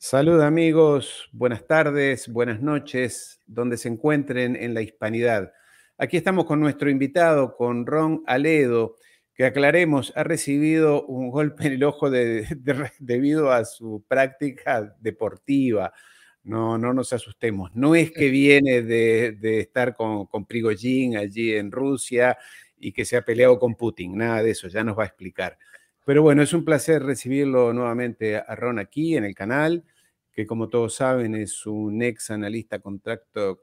Salud amigos, buenas tardes, buenas noches, donde se encuentren en la hispanidad. Aquí estamos con nuestro invitado, con Ron Aledo, que aclaremos, ha recibido un golpe en el ojo debido a su práctica deportiva. No nos asustemos. No es que viene de estar con Prigozhin allí en Rusia y que se ha peleado con Putin, nada de eso, ya nos va a explicar. Pero bueno, es un placer recibirlo nuevamente a Ron aquí en el canal, que como todos saben es un ex analista contratado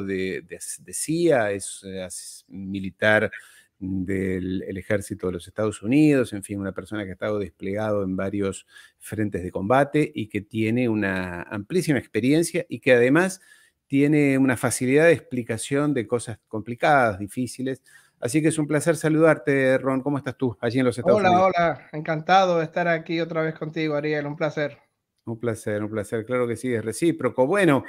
de CIA, es militar del ejército de los Estados Unidos, en fin, una persona que ha estado desplegado en varios frentes de combate y que tiene una amplísima experiencia y que además tiene una facilidad de explicación de cosas complicadas, difíciles. Así que es un placer saludarte, Ron. ¿Cómo estás tú allí en los Estados Hola, Unidos? hola, encantado de estar aquí otra vez contigo, Ariel, un placer. Un placer, claro que sí, es recíproco. Bueno,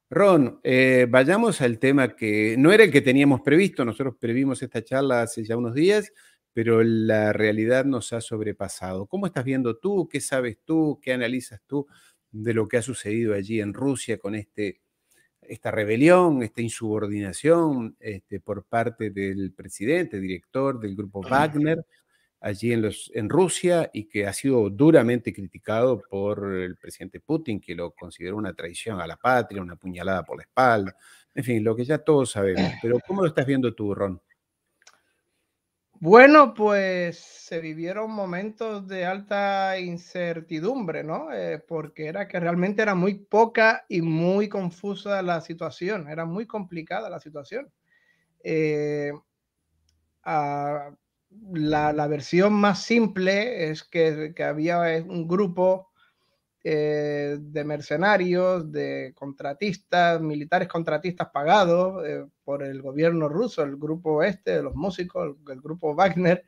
Ron, vayamos al tema que no era el que teníamos previsto. Nosotros previmos esta charla hace ya unos días, pero la realidad nos ha sobrepasado. ¿Cómo estás viendo tú? ¿Qué sabes tú? ¿Qué analizas tú de lo que ha sucedido allí en Rusia con esta rebelión, esta insubordinación por parte del presidente, director del grupo Wagner, allí en Rusia, y que ha sido duramente criticado por el presidente Putin, que lo consideró una traición a la patria, una puñalada por la espalda, en fin, lo que ya todos sabemos. Pero ¿cómo lo estás viendo tú, Ron? Bueno, pues se vivieron momentos de alta incertidumbre, ¿no? Porque era que realmente era muy poca y muy confusa la situación, era muy complicada la situación. Eh, ah, la versión más simple es que había un grupo de mercenarios, de contratistas, militares contratistas pagados por el gobierno ruso, el grupo de los músicos, el grupo Wagner,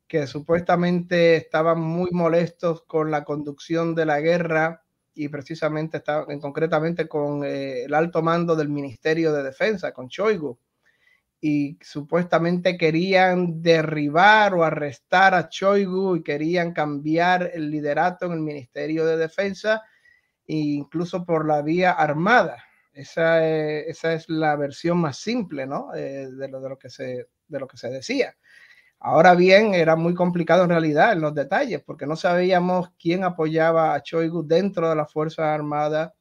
que supuestamente estaban muy molestos con la conducción de la guerra y precisamente concretamente con el alto mando del Ministerio de Defensa, con Shoigu, y supuestamente querían derribar o arrestar a Shoigu y querían cambiar el liderato en el Ministerio de Defensa, incluso por la vía armada. Esa es la versión más simple, ¿no? De lo que se decía. Ahora bien, era muy complicado en realidad en los detalles, porque no sabíamos quién apoyaba a Shoigu dentro de las Fuerzas Armadas,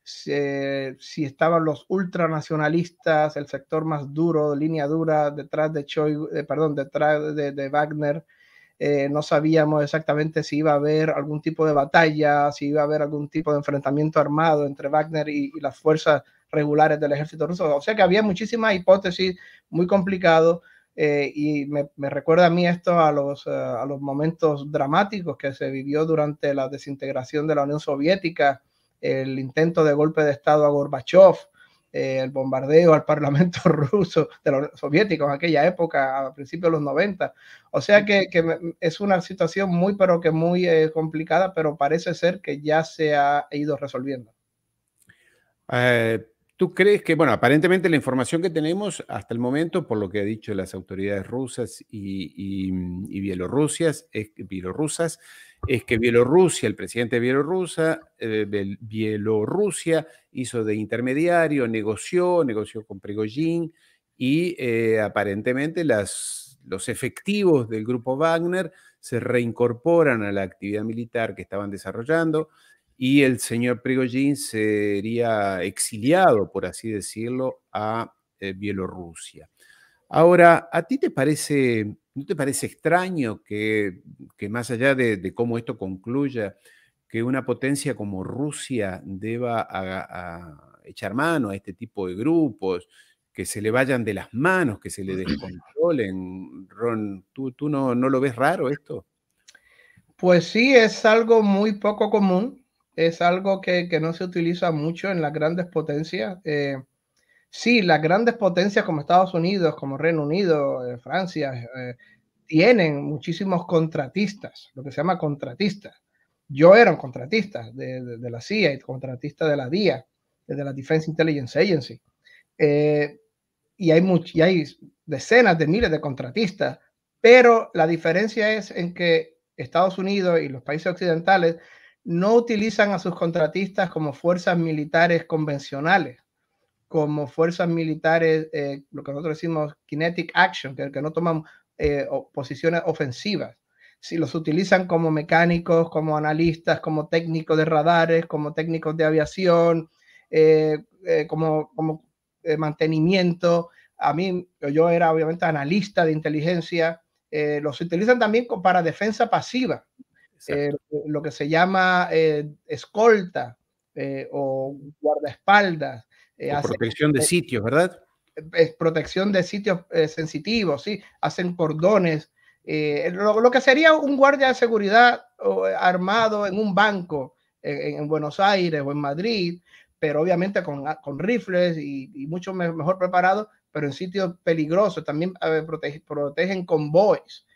si estaban los ultranacionalistas, el sector más duro, línea dura, detrás de Shoigu, detrás de Wagner. No sabíamos exactamente si iba a haber algún tipo de batalla, si iba a haber algún tipo de enfrentamiento armado entre Wagner y las fuerzas regulares del ejército ruso. O sea que había muchísimas hipótesis, muy complicado. Y me recuerda a mí esto a los momentos dramáticos que se vivió durante la desintegración de la Unión Soviética, el intento de golpe de Estado a Gorbachev, el bombardeo al Parlamento ruso, de los soviéticos en aquella época, a principios de los 90. O sea que es una situación muy, pero que muy complicada, pero parece ser que ya se ha ido resolviendo. ¿Tú crees que, bueno, aparentemente la información que tenemos hasta el momento, por lo que han dicho las autoridades rusas y bielorrusas, es que Bielorrusia, el presidente de Bielorrusia hizo de intermediario, negoció con Prigozhin y aparentemente los efectivos del grupo Wagner se reincorporan a la actividad militar que estaban desarrollando y el señor Prigozhin sería exiliado, por así decirlo, a Bielorrusia. Ahora, ¿a ti no te parece extraño que más allá de cómo esto concluya, que una potencia como Rusia deba a echar mano a este tipo de grupos, que se le vayan de las manos, que se le descontrolen? Ron, ¿tú no lo ves raro esto? Pues sí, es algo muy poco común, es algo que no se utiliza mucho en las grandes potencias. Sí, las grandes potencias como Estados Unidos, como Reino Unido, Francia, tienen muchísimos contratistas, lo que se llama contratistas. Yo era un contratista de la CIA y contratista de la DIA, de la Defense Intelligence Agency. Eh, y hay decenas de miles de contratistas, pero la diferencia es en que Estados Unidos y los países occidentales no utilizan a sus contratistas como fuerzas militares convencionales, como fuerzas militares, lo que nosotros decimos kinetic action, que no toman posiciones ofensivas. Si los utilizan como mecánicos, como analistas, como técnicos de radares, como técnicos de aviación, como mantenimiento. A mí, yo era obviamente analista de inteligencia. Los utilizan también para defensa pasiva, lo que se llama escolta o guardaespaldas. O protección de sitios, ¿verdad? Protección de sitios sensitivos, ¿sí? Hacen cordones. Lo que sería un guardia de seguridad armado en un banco en Buenos Aires o en Madrid, pero obviamente con rifles y mucho mejor preparado, pero en sitios peligrosos. También protegen convoys,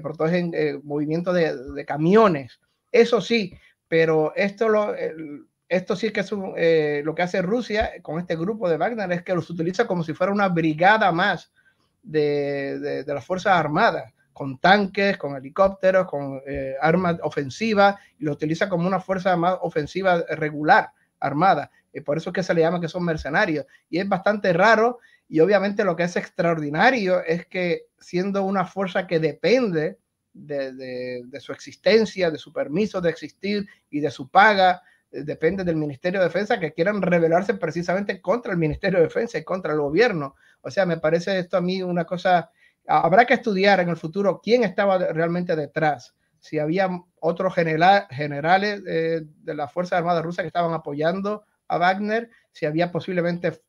protegen movimientos de camiones. Eso sí, pero esto sí que es lo que hace Rusia con este grupo de Wagner, es que los utiliza como si fuera una brigada más de las Fuerzas Armadas, con tanques, con helicópteros, con armas ofensivas, y lo utiliza como una fuerza más ofensiva regular, armada. Y por eso es que se le llama que son mercenarios. Y es bastante raro, y obviamente lo que es extraordinario es que siendo una fuerza que depende de su existencia, de su permiso de existir y de su paga, depende del Ministerio de Defensa, que quieran rebelarse precisamente contra el Ministerio de Defensa y contra el gobierno. O sea, me parece esto a mí una cosa, habrá que estudiar en el futuro quién estaba realmente detrás, si había otros generales de las Fuerzas Armadas rusas que estaban apoyando a Wagner, si había posiblemente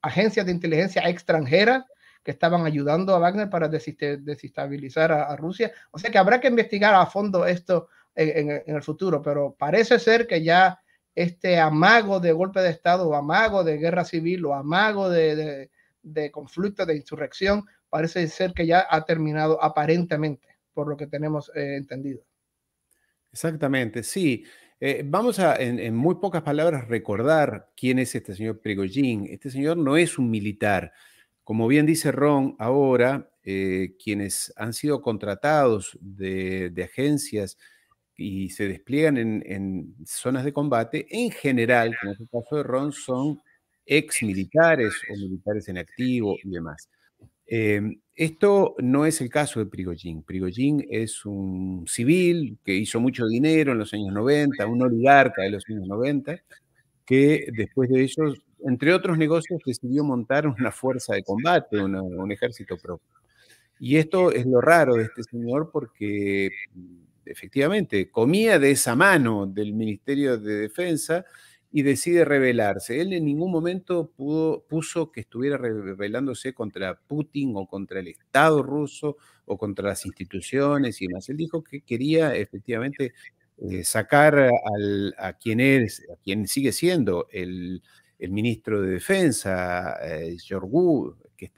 agencias de inteligencia extranjeras que estaban ayudando a Wagner para desestabilizar a Rusia. O sea que habrá que investigar a fondo esto en el futuro, pero parece ser que ya este amago de golpe de Estado o amago de guerra civil o amago de conflicto, de insurrección, parece ser que ya ha terminado aparentemente, por lo que tenemos entendido. Exactamente, sí. Vamos a, en muy pocas palabras, recordar quién es este señor Prigozhin. Este señor no es un militar. Como bien dice Ron, ahora quienes han sido contratados de agencias y se despliegan en zonas de combate, en general, como es el caso de Ron, son ex militares o militares en activo y demás. Esto no es el caso de Prigozhin. Prigozhin es un civil que hizo mucho dinero en los años 90, un oligarca de los años 90, que después de ello, entre otros negocios, decidió montar una fuerza de combate, un ejército propio. Y esto es lo raro de este señor porque efectivamente comía de esa mano del Ministerio de Defensa y decide rebelarse. Él en ningún momento puso que estuviera rebelándose contra Putin o contra el Estado ruso o contra las instituciones y demás. Él dijo que quería efectivamente sacar a quien sigue siendo el ministro de Defensa, Shoigu, que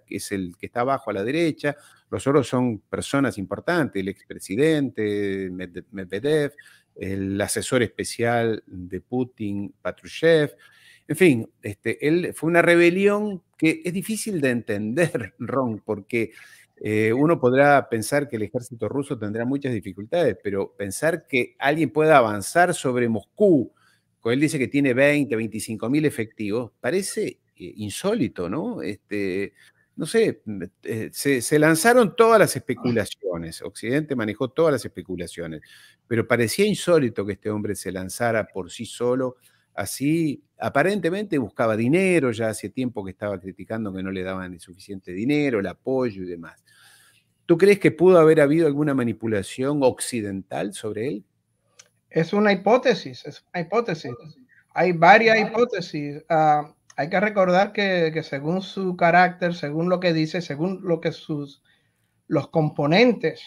es el que está abajo a la derecha. Los otros son personas importantes, el expresidente Medvedev, el asesor especial de Putin, Patrushev. En fin, él fue una rebelión que es difícil de entender, Ron, porque uno podrá pensar que el ejército ruso tendrá muchas dificultades, pero pensar que alguien pueda avanzar sobre Moscú, él dice que tiene 20, 25 mil efectivos, parece insólito, ¿no? No sé, se lanzaron todas las especulaciones, Occidente manejó todas las especulaciones, pero parecía insólito que este hombre se lanzara por sí solo, así, aparentemente buscaba dinero, ya hace tiempo que estaba criticando que no le daban el suficiente dinero, el apoyo y demás. ¿Tú crees que pudo haber habido alguna manipulación occidental sobre él? Es una hipótesis, es una hipótesis. Hay varias hipótesis. Hay que recordar que según su carácter, según lo que dice, según lo que los componentes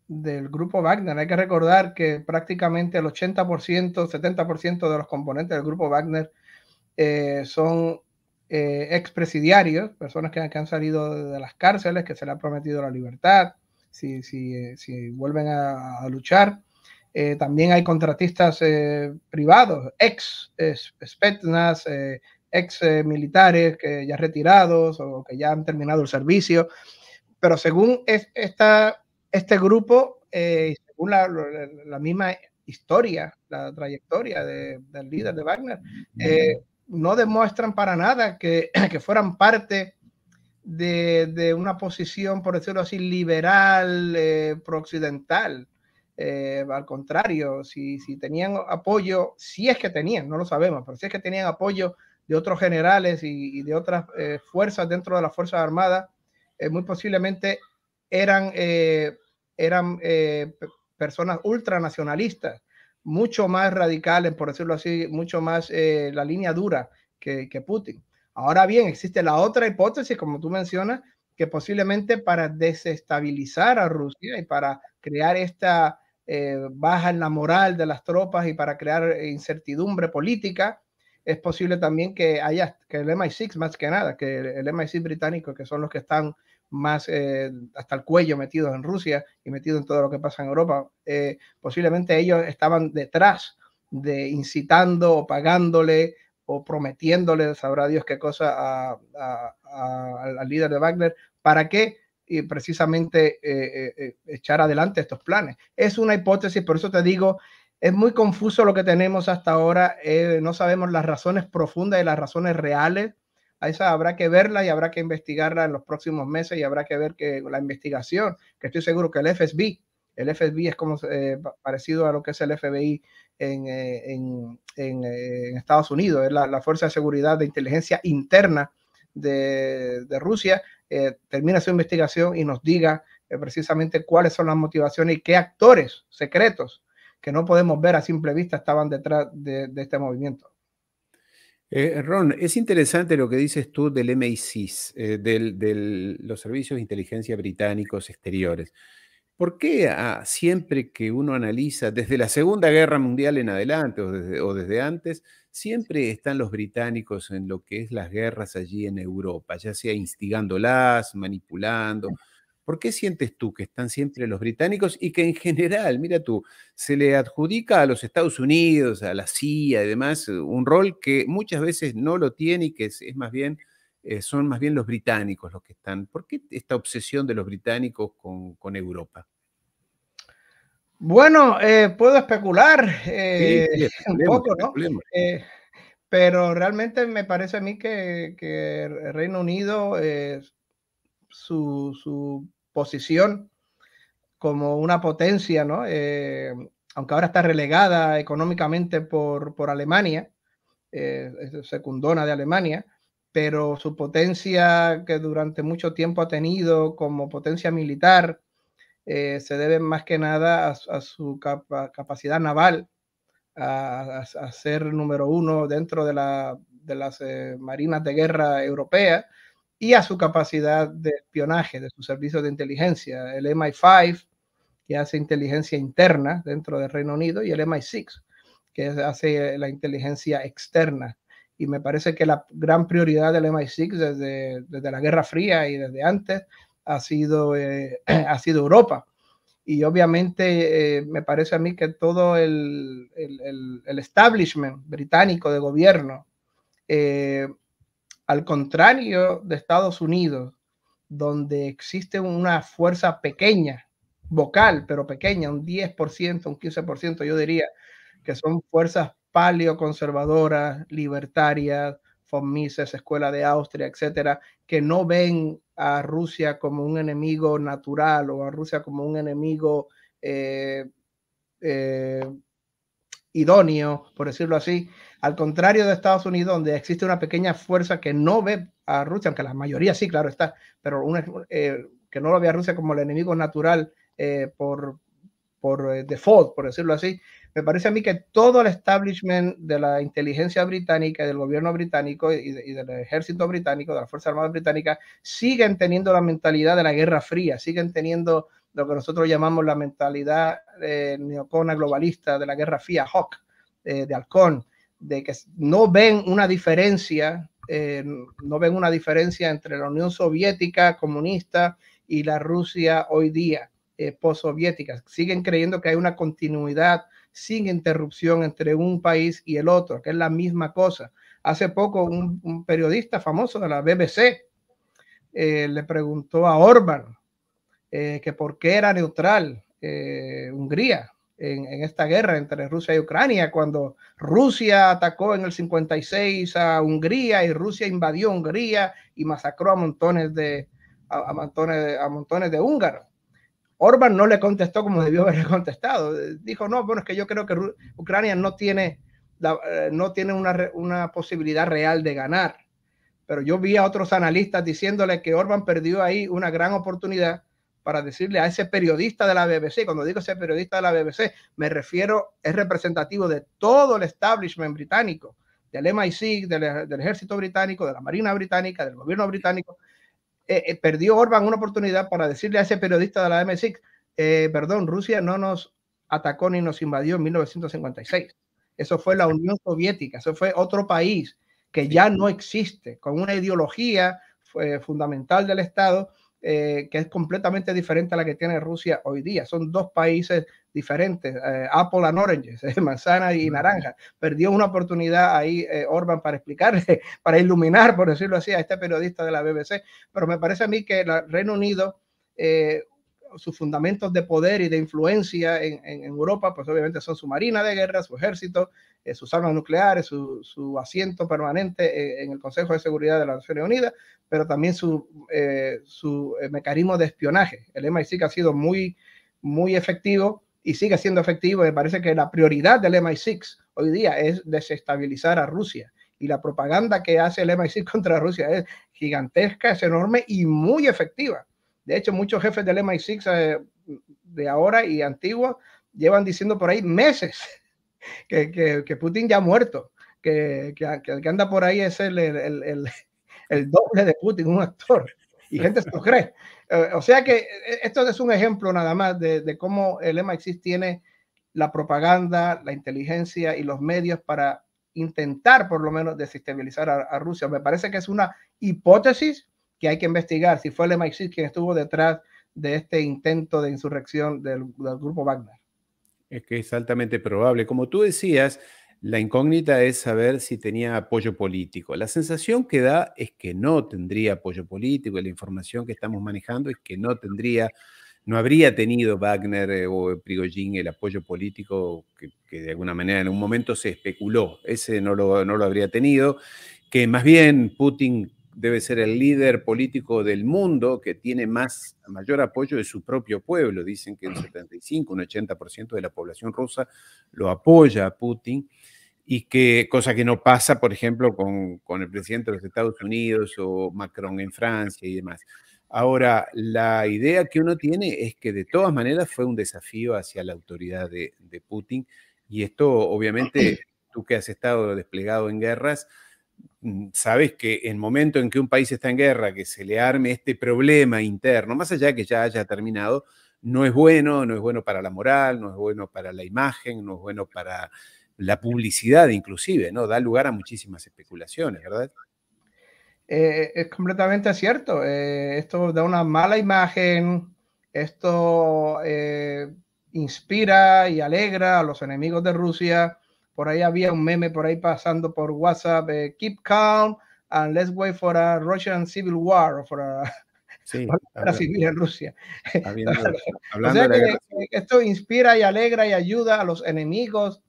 del grupo Wagner, hay que recordar que prácticamente el 80%, 70% de los componentes del grupo Wagner son expresidiarios, personas que han salido de las cárceles, que se le ha prometido la libertad si vuelven a luchar. También hay contratistas privados, ex Spetsnaz, ex militares que ya retirados o que ya han terminado el servicio. Pero según este grupo, según según la misma historia, la trayectoria del líder de Wagner, no demuestran para nada que, que fueran parte de una posición, por decirlo así, liberal, prooccidental. Al contrario, si tenían apoyo, si es que tenían, no lo sabemos, pero si es que tenían apoyo de otros generales y de otras fuerzas dentro de las Fuerzas Armadas, muy posiblemente eran, personas ultranacionalistas, mucho más radicales, por decirlo así, mucho más la línea dura que Putin. Ahora bien, existe la otra hipótesis, como tú mencionas, que posiblemente para desestabilizar a Rusia y para crear esta baja en la moral de las tropas y para crear incertidumbre política, es posible también que haya, que el MI6 más que nada, que el MI6 británico, que son los que están más hasta el cuello metidos en Rusia y metidos en todo lo que pasa en Europa, posiblemente ellos estaban detrás de incitando o pagándole o prometiéndole, sabrá Dios qué cosa, al líder de Wagner, para que precisamente echar adelante estos planes. Es una hipótesis, por eso te digo, es muy confuso lo que tenemos hasta ahora, no sabemos las razones profundas y las razones reales. A esa habrá que verla y habrá que investigarla en los próximos meses y habrá que ver que la investigación, que estoy seguro que el FBI es como parecido a lo que es el FBI en Estados Unidos, es la Fuerza de Seguridad de Inteligencia Interna de Rusia, termina su investigación y nos diga precisamente cuáles son las motivaciones y qué actores secretos que no podemos ver a simple vista estaban detrás de este movimiento. Ron, es interesante lo que dices tú del MI6, de los servicios de inteligencia británicos exteriores. ¿Por qué siempre que uno analiza, desde la Segunda Guerra Mundial en adelante o desde antes, siempre están los británicos en lo que es las guerras allí en Europa, ya sea instigándolas, manipulando? ¿Por qué sientes tú que están siempre los británicos y que en general, mira tú, se le adjudica a los Estados Unidos, a la CIA y demás, un rol que muchas veces no lo tiene y que es más bien, son más bien los británicos los que están? ¿Por qué esta obsesión de los británicos con Europa? Bueno, puedo especular Sí, sí, un especulemos, poco, ¿no? especulemos. Pero realmente me parece a mí que el Reino Unido, su posición como una potencia, ¿no? Aunque ahora está relegada económicamente por Alemania, es secundona de Alemania, pero su potencia que durante mucho tiempo ha tenido como potencia militar se debe más que nada a su capacidad naval, a ser número uno dentro de las marinas de guerra europeas y a su capacidad de espionaje de sus servicios de inteligencia, el MI5, que hace inteligencia interna dentro del Reino Unido, y el MI6, que hace la inteligencia externa. Y me parece que la gran prioridad del MI6 desde la Guerra Fría y desde antes ha sido Europa. Y obviamente me parece a mí que todo el establishment británico de gobierno, al contrario de Estados Unidos, donde existe una fuerza pequeña, vocal, pero pequeña, un 10%, un 15%, yo diría, que son fuerzas paleoconservadoras, libertarias, von Mises, Escuela de Austria, etcétera, que no ven a Rusia como un enemigo natural o a Rusia como un enemigo eh, eh, idóneo, por decirlo así, al contrario de Estados Unidos, donde existe una pequeña fuerza que no ve a Rusia, aunque la mayoría sí, claro está, pero que no lo ve a Rusia como el enemigo natural por default, por decirlo así. Me parece a mí que todo el establishment de la inteligencia británica, del gobierno británico y del ejército británico, de las Fuerzas Armadas británicas, siguen teniendo la mentalidad de la Guerra Fría, siguen teniendo lo que nosotros llamamos la mentalidad neocona globalista de la Guerra Fría, Hawk, de halcón, de que no ven una diferencia, entre la Unión Soviética comunista y la Rusia hoy día postsoviética. Siguen creyendo que hay una continuidad sin interrupción entre un país y el otro, que es la misma cosa. Hace poco un periodista famoso de la BBC le preguntó a Orbán que por qué era neutral Hungría en esta guerra entre Rusia y Ucrania, cuando Rusia atacó en el 56 a Hungría y Rusia invadió Hungría y masacró a montones de húngaros. Orbán no le contestó como debió haberle contestado. Dijo, no, bueno, es que yo creo que Ucrania no tiene una posibilidad real de ganar. Pero yo vi a otros analistas diciéndole que Orbán perdió ahí una gran oportunidad para decirle a ese periodista de la BBC, cuando digo ese periodista de la BBC, me refiero, es representativo de todo el establishment británico, del MI6, del ejército británico, de la marina británica, del gobierno británico. Perdió Orbán una oportunidad para decirle a ese periodista de la MI6, perdón, Rusia no nos atacó ni nos invadió en 1956. Eso fue la Unión Soviética, eso fue otro país que ya no existe, con una ideología fundamental del Estado que es completamente diferente a la que tiene Rusia hoy día. Son dos países diferentes, apple and oranges, manzana y naranja. Perdió una oportunidad ahí Orbán para explicarle, para iluminar, por decirlo así, a este periodista de la BBC, pero me parece a mí que el Reino Unido, sus fundamentos de poder y de influencia en Europa, pues obviamente son su marina de guerra, su ejército, sus armas nucleares, su asiento permanente en el Consejo de Seguridad de las Naciones Unidas, pero también su mecanismo de espionaje. El MI6 ha sido muy efectivo y sigue siendo efectivo. Me parece que la prioridad del MI6 hoy día es desestabilizar a Rusia. Y la propaganda que hace el MI6 contra Rusia es gigantesca, es enorme y muy efectiva. De hecho, muchos jefes del MI6 de ahora y antiguos llevan diciendo por ahí meses que Putin ya ha muerto, que anda por ahí es el doble de Putin, un actor, y gente se lo cree. O sea que esto es un ejemplo nada más de cómo el MI6 tiene la propaganda, la inteligencia y los medios para intentar por lo menos desestabilizar a Rusia. Me parece que es una hipótesis que hay que investigar si fue el MI6 quien estuvo detrás de este intento de insurrección del grupo Wagner. Es que es altamente probable. Como tú decías, la incógnita es saber si tenía apoyo político. La sensación que da es que no tendría apoyo político, y la información que estamos manejando es que no habría tenido Wagner o Prigozhin el apoyo político que de alguna manera en un momento se especuló. Ese no lo habría tenido, que más bien Putin debe ser el líder político del mundo que tiene mayor apoyo de su propio pueblo. Dicen que un 75, un 80% de la población rusa lo apoya a Putin, y cosa que no pasa, por ejemplo, con el presidente de los Estados Unidos o Macron en Francia y demás. Ahora, la idea que uno tiene es que de todas maneras fue un desafío hacia la autoridad de Putin, y esto obviamente, tú que has estado desplegado en guerras, sabes que en el momento en que un país está en guerra, que se le arme este problema interno, más allá de que ya haya terminado, no es bueno para la moral, no es bueno para la imagen, no es bueno para la publicidad inclusive, ¿no? Da lugar a muchísimas especulaciones, ¿verdad? Es completamente cierto. Esto da una mala imagen, esto inspira y alegra a los enemigos de Rusia. Por ahí había un meme por ahí pasando por WhatsApp, keep calm and let's wait for a Russian civil war, o for a guerra civil en Rusia. O sea que esto inspira y alegra y ayuda a los enemigos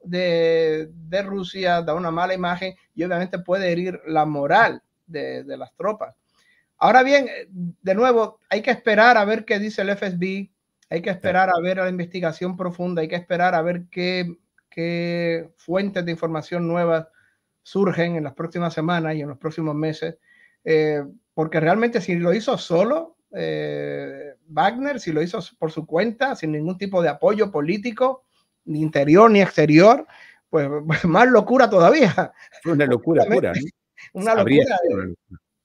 de Rusia, da una mala imagen y obviamente puede herir la moral de las tropas. Ahora bien, de nuevo, hay que esperar a ver qué dice el FSB, hay que esperar a ver la investigación profunda, hay que esperar a ver qué fuentes de información nuevas surgen en las próximas semanas y en los próximos meses, porque realmente si lo hizo solo Wagner, si lo hizo por su cuenta, sin ningún tipo de apoyo político, ni interior ni exterior, pues más locura todavía. Fue una locura pura, ¿no? Una locura.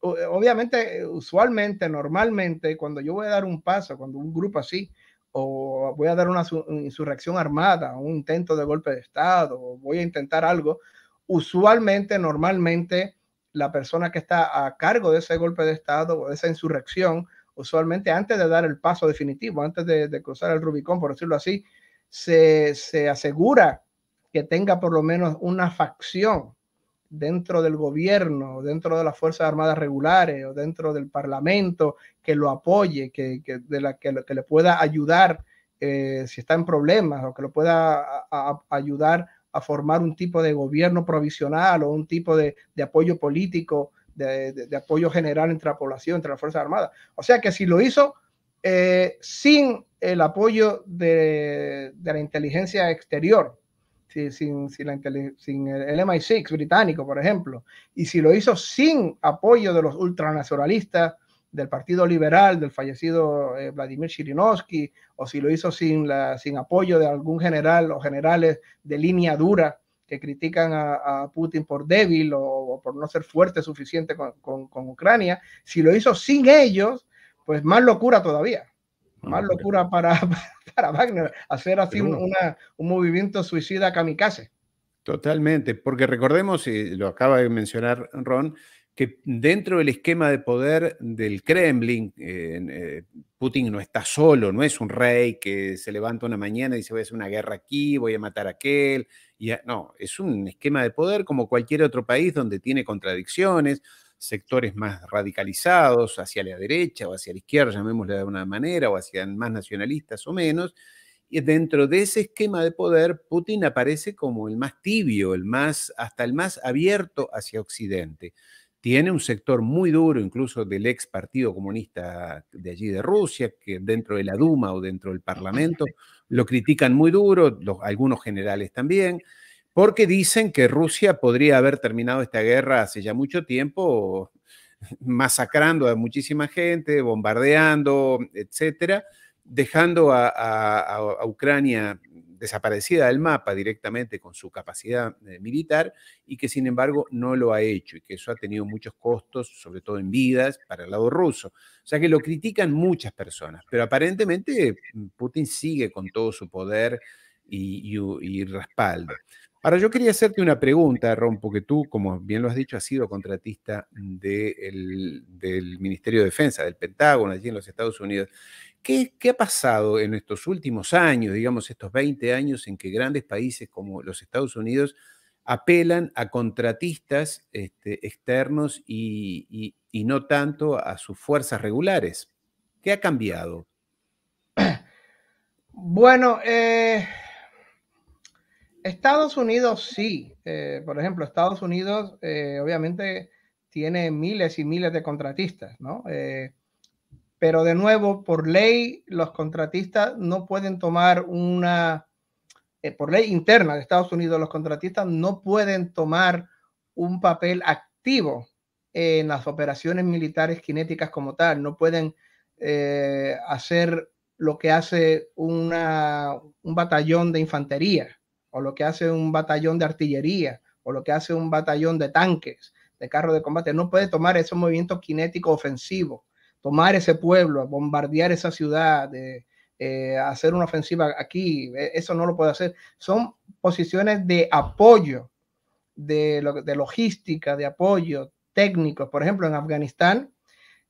Obviamente, usualmente, normalmente, cuando yo voy a dar un paso, cuando un grupo así, o voy a dar una insurrección armada, un intento de golpe de Estado, o voy a intentar algo, usualmente, normalmente, la persona que está a cargo de ese golpe de Estado o de esa insurrección, usualmente antes de dar el paso definitivo, antes de cruzar el Rubicón, por decirlo así, se asegura que tenga por lo menos una facción dentro del gobierno, dentro de las Fuerzas Armadas regulares o dentro del Parlamento que lo apoye, que le pueda ayudar si está en problemas, o que lo pueda ayudar a formar un tipo de gobierno provisional o un tipo de apoyo político, de apoyo general entre la población, entre las Fuerzas Armadas. O sea que si lo hizo sin el apoyo de la inteligencia exterior, sin el MI6 británico, por ejemplo, y si lo hizo sin apoyo de los ultranacionalistas del Partido Liberal, del fallecido Vladimir Zhirinovsky, o si lo hizo sin apoyo de algún general o generales de línea dura que critican a Putin por débil o por no ser fuerte suficiente con Ucrania, si lo hizo sin ellos, pues más locura todavía. Más locura para Wagner, hacer así un movimiento suicida kamikaze. Totalmente, porque recordemos, y lo acaba de mencionar Ron, que dentro del esquema de poder del Kremlin, Putin no está solo, no es un rey que se levanta una mañana y dice voy a hacer una guerra aquí, voy a matar a aquel. No, es un esquema de poder como cualquier otro país donde tiene contradicciones, sectores más radicalizados hacia la derecha o hacia la izquierda, llamémosle de alguna manera, o hacia más nacionalistas o menos. Y dentro de ese esquema de poder, Putin aparece como el más tibio, hasta el más abierto hacia Occidente. Tiene un sector muy duro, incluso del ex Partido Comunista de allí de Rusia, que dentro de la Duma o dentro del Parlamento lo critican muy duro, algunos generales también, porque dicen que Rusia podría haber terminado esta guerra hace ya mucho tiempo, masacrando a muchísima gente, bombardeando, etcétera, dejando a Ucrania desaparecida del mapa directamente con su capacidad militar, y que sin embargo no lo ha hecho, y que eso ha tenido muchos costos, sobre todo en vidas, para el lado ruso. O sea que lo critican muchas personas, pero aparentemente Putin sigue con todo su poder y respaldo. Ahora, yo quería hacerte una pregunta, Ron, porque tú, como bien lo has dicho, has sido contratista del Ministerio de Defensa, del Pentágono, allí en los Estados Unidos. ¿Qué ha pasado en estos últimos años, digamos estos 20 años, en que grandes países como los Estados Unidos apelan a contratistas externos y no tanto a sus fuerzas regulares? ¿Qué ha cambiado? Bueno, Estados Unidos sí. Por ejemplo, Estados Unidos obviamente tiene miles y miles de contratistas, ¿no? Pero de nuevo, por ley, los contratistas no pueden tomar por ley interna de Estados Unidos, los contratistas no pueden tomar un papel activo en las operaciones militares cinéticas como tal. No pueden hacer lo que hace un batallón de infantería, o lo que hace un batallón de artillería, o lo que hace un batallón de tanques, de carros de combate. No puede tomar esos movimientos cinéticos ofensivos, tomar ese pueblo, bombardear esa ciudad, hacer una ofensiva aquí. Eso no lo puede hacer. Son posiciones de apoyo, de logística, de apoyo técnico. Por ejemplo, en Afganistán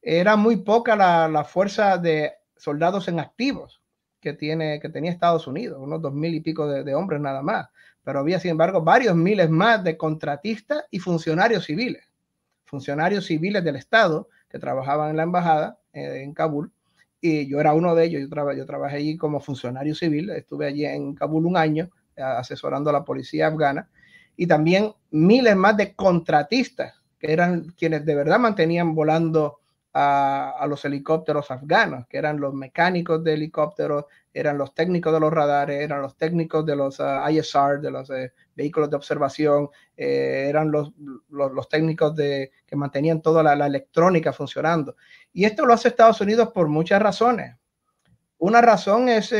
era muy poca la fuerza de soldados en activos que tenía Estados Unidos, unos 2,000 y pico de hombres nada más, pero había sin embargo varios miles más de contratistas y funcionarios civiles del Estado que trabajaban en la embajada en Kabul, y yo era uno de ellos. Yo trabajé allí como funcionario civil, estuve allí en Kabul un año asesorando a la policía afgana, y también miles más de contratistas que eran quienes de verdad mantenían volando a los helicópteros afganos, que eran los mecánicos de helicópteros, eran los técnicos de los radares, eran los técnicos de los ISR, de los vehículos de observación, eran los técnicos que mantenían toda la electrónica funcionando. Y esto lo hace Estados Unidos por muchas razones. Una razón es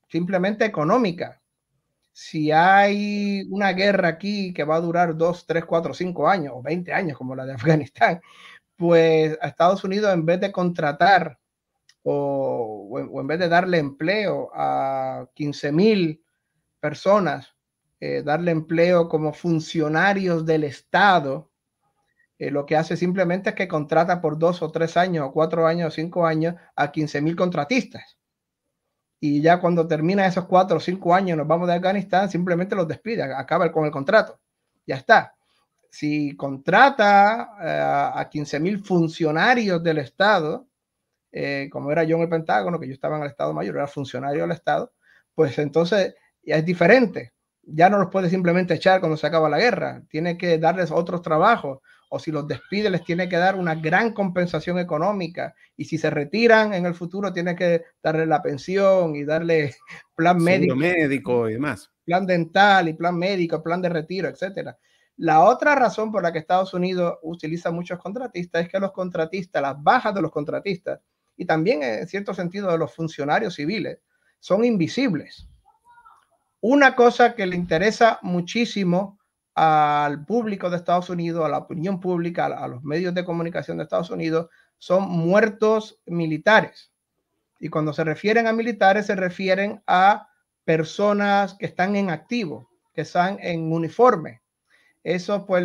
simplemente económica. Si hay una guerra aquí que va a durar 2, 3, 4, 5 años o 20 años como la de Afganistán, pues a Estados Unidos, en vez de contratar o en vez de darle empleo a 15,000 personas, darle empleo como funcionarios del Estado, lo que hace simplemente es que contrata por 2 o 3 años o 4 años o 5 años a 15,000 contratistas. Y ya cuando termina esos 4 o 5 años, nos vamos de Afganistán, simplemente los despide, acaba con el contrato. Ya está. Si contrata a 15,000 funcionarios del Estado, como era yo en el Pentágono, que yo estaba en el Estado Mayor, era funcionario del Estado, pues entonces ya es diferente. Ya no los puede simplemente echar cuando se acaba la guerra, tiene que darles otros trabajos, o si los despide les tiene que dar una gran compensación económica, y si se retiran en el futuro tiene que darle la pensión y darle plan Seguro médico, médico y demás. plan dental y plan médico, plan de retiro, etcétera. La otra razón por la que Estados Unidos utiliza muchos contratistas es que los contratistas, las bajas de los contratistas y también en cierto sentido de los funcionarios civiles son invisibles. Una cosa que le interesa muchísimo al público de Estados Unidos, a la opinión pública, a los medios de comunicación de Estados Unidos, son muertos militares. Y cuando se refieren a militares, se refieren a personas que están en activo, que están en uniforme. Eso pues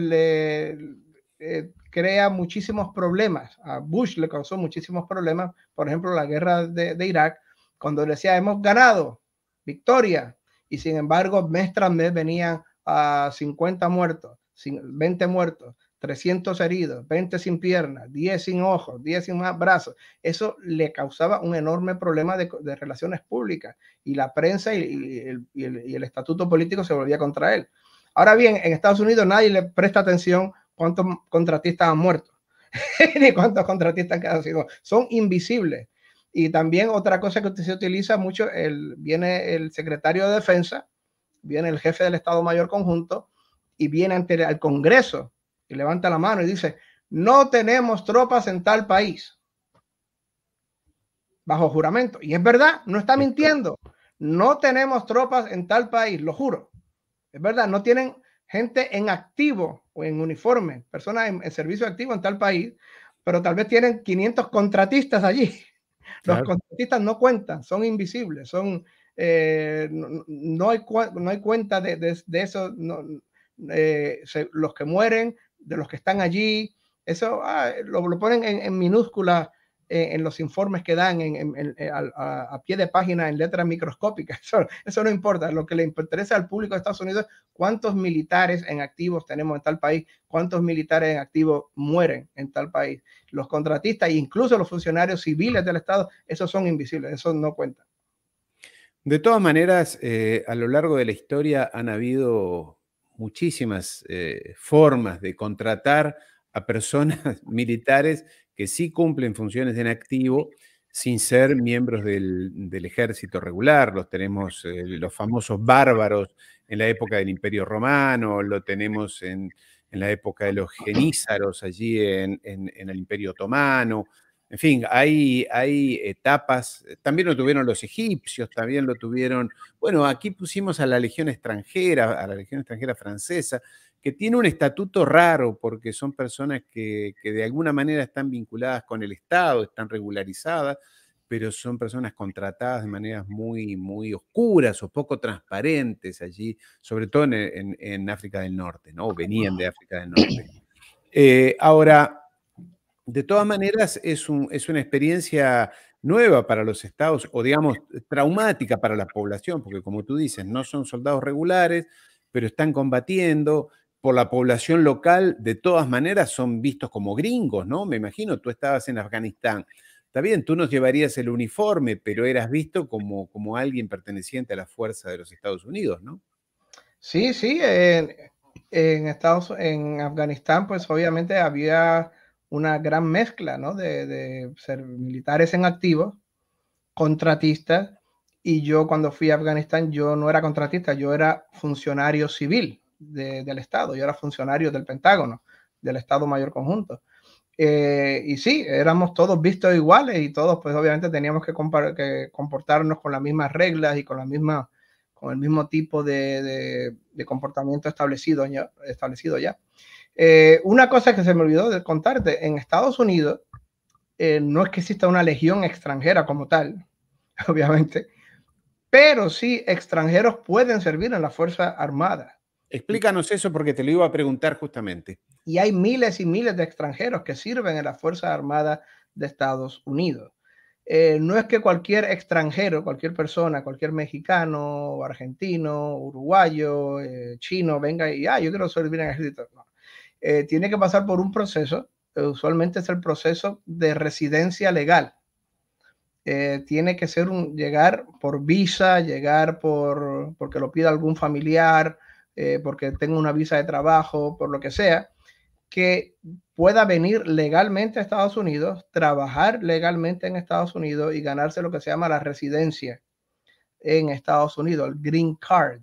crea muchísimos problemas. A Bush le causó muchísimos problemas. Por ejemplo, la guerra de Irak, cuando decía hemos ganado, victoria, y sin embargo mes tras mes venían a 50 muertos, 20 muertos, 300 heridos, 20 sin piernas, 10 sin ojos, 10 sin más brazos. Eso le causaba un enorme problema de relaciones públicas, y la prensa y el estatuto político se volvía contra él. Ahora bien, en Estados Unidos nadie le presta atención cuántos contratistas han muerto ni cuántos contratistas han sido. Son invisibles. Y también otra cosa que se utiliza mucho, viene el secretario de Defensa, viene el jefe del Estado Mayor Conjunto y viene ante el Congreso y levanta la mano y dice, no tenemos tropas en tal país, bajo juramento. Y es verdad, no está mintiendo. No tenemos tropas en tal país, lo juro. Es verdad, no tienen gente en activo o en uniforme, personas en servicio activo en tal país, pero tal vez tienen 500 contratistas allí. Claro. Los contratistas no cuentan, son invisibles, son, no hay cuenta de eso, los que mueren, de los que están allí, eso lo ponen en minúsculas en los informes que dan a pie de página en letras microscópicas. Eso no importa. Lo que le interesa al público de Estados Unidos es cuántos militares en activos tenemos en tal país, cuántos militares en activos mueren en tal país. Los contratistas e incluso los funcionarios civiles del Estado, esos son invisibles, esos no cuentan. De todas maneras, a lo largo de la historia han habido muchísimas formas de contratar a personas militares que sí cumplen funciones en activo sin ser miembros del ejército regular. Los tenemos, los famosos bárbaros en la época del Imperio Romano, lo tenemos en la época de los genízaros allí en el Imperio Otomano. En fin, hay etapas, también lo tuvieron los egipcios, también lo tuvieron, bueno, aquí pusimos a la Legión Extranjera Francesa, que tiene un estatuto raro porque son personas que de alguna manera están vinculadas con el Estado, están regularizadas, pero son personas contratadas de maneras muy, muy oscuras o poco transparentes allí, sobre todo en África del Norte, ¿no? O venían de África del Norte. Ahora, de todas maneras, es una experiencia nueva para los estados, o digamos, traumática para la población, porque como tú dices, no son soldados regulares, pero están combatiendo. Por la población local, de todas maneras, son vistos como gringos, ¿no? Me imagino, tú estabas en Afganistán. Está bien, tú nos llevarías el uniforme, pero eras visto como alguien perteneciente a la fuerza de los Estados Unidos, ¿no? Sí, sí, en Afganistán, pues obviamente había una gran mezcla, ¿no? de ser militares en activo, contratistas, y yo cuando fui a Afganistán, yo no era contratista, yo era funcionario civil del Estado, yo era funcionario del Pentágono, del Estado Mayor Conjunto. Y sí, éramos todos vistos iguales y todos pues obviamente teníamos que comportarnos con las mismas reglas y con el mismo tipo de comportamiento establecido ya. Una cosa que se me olvidó de contarte, en Estados Unidos no es que exista una legión extranjera como tal, obviamente, pero sí extranjeros pueden servir en la Fuerza Armada. Explícanos eso porque te lo iba a preguntar justamente. Y hay miles y miles de extranjeros que sirven en la Fuerza Armada de Estados Unidos. No es que cualquier extranjero, cualquier persona, cualquier mexicano, argentino, uruguayo, chino, venga y yo quiero servir en el ejército. No. Tiene que pasar por un proceso, usualmente es el proceso de residencia legal. tiene que ser llegar por visa, llegar porque lo pida algún familiar, porque tenga una visa de trabajo, por lo que sea, que pueda venir legalmente a Estados Unidos, trabajar legalmente en Estados Unidos y ganarse lo que se llama la residencia en Estados Unidos, el Green Card,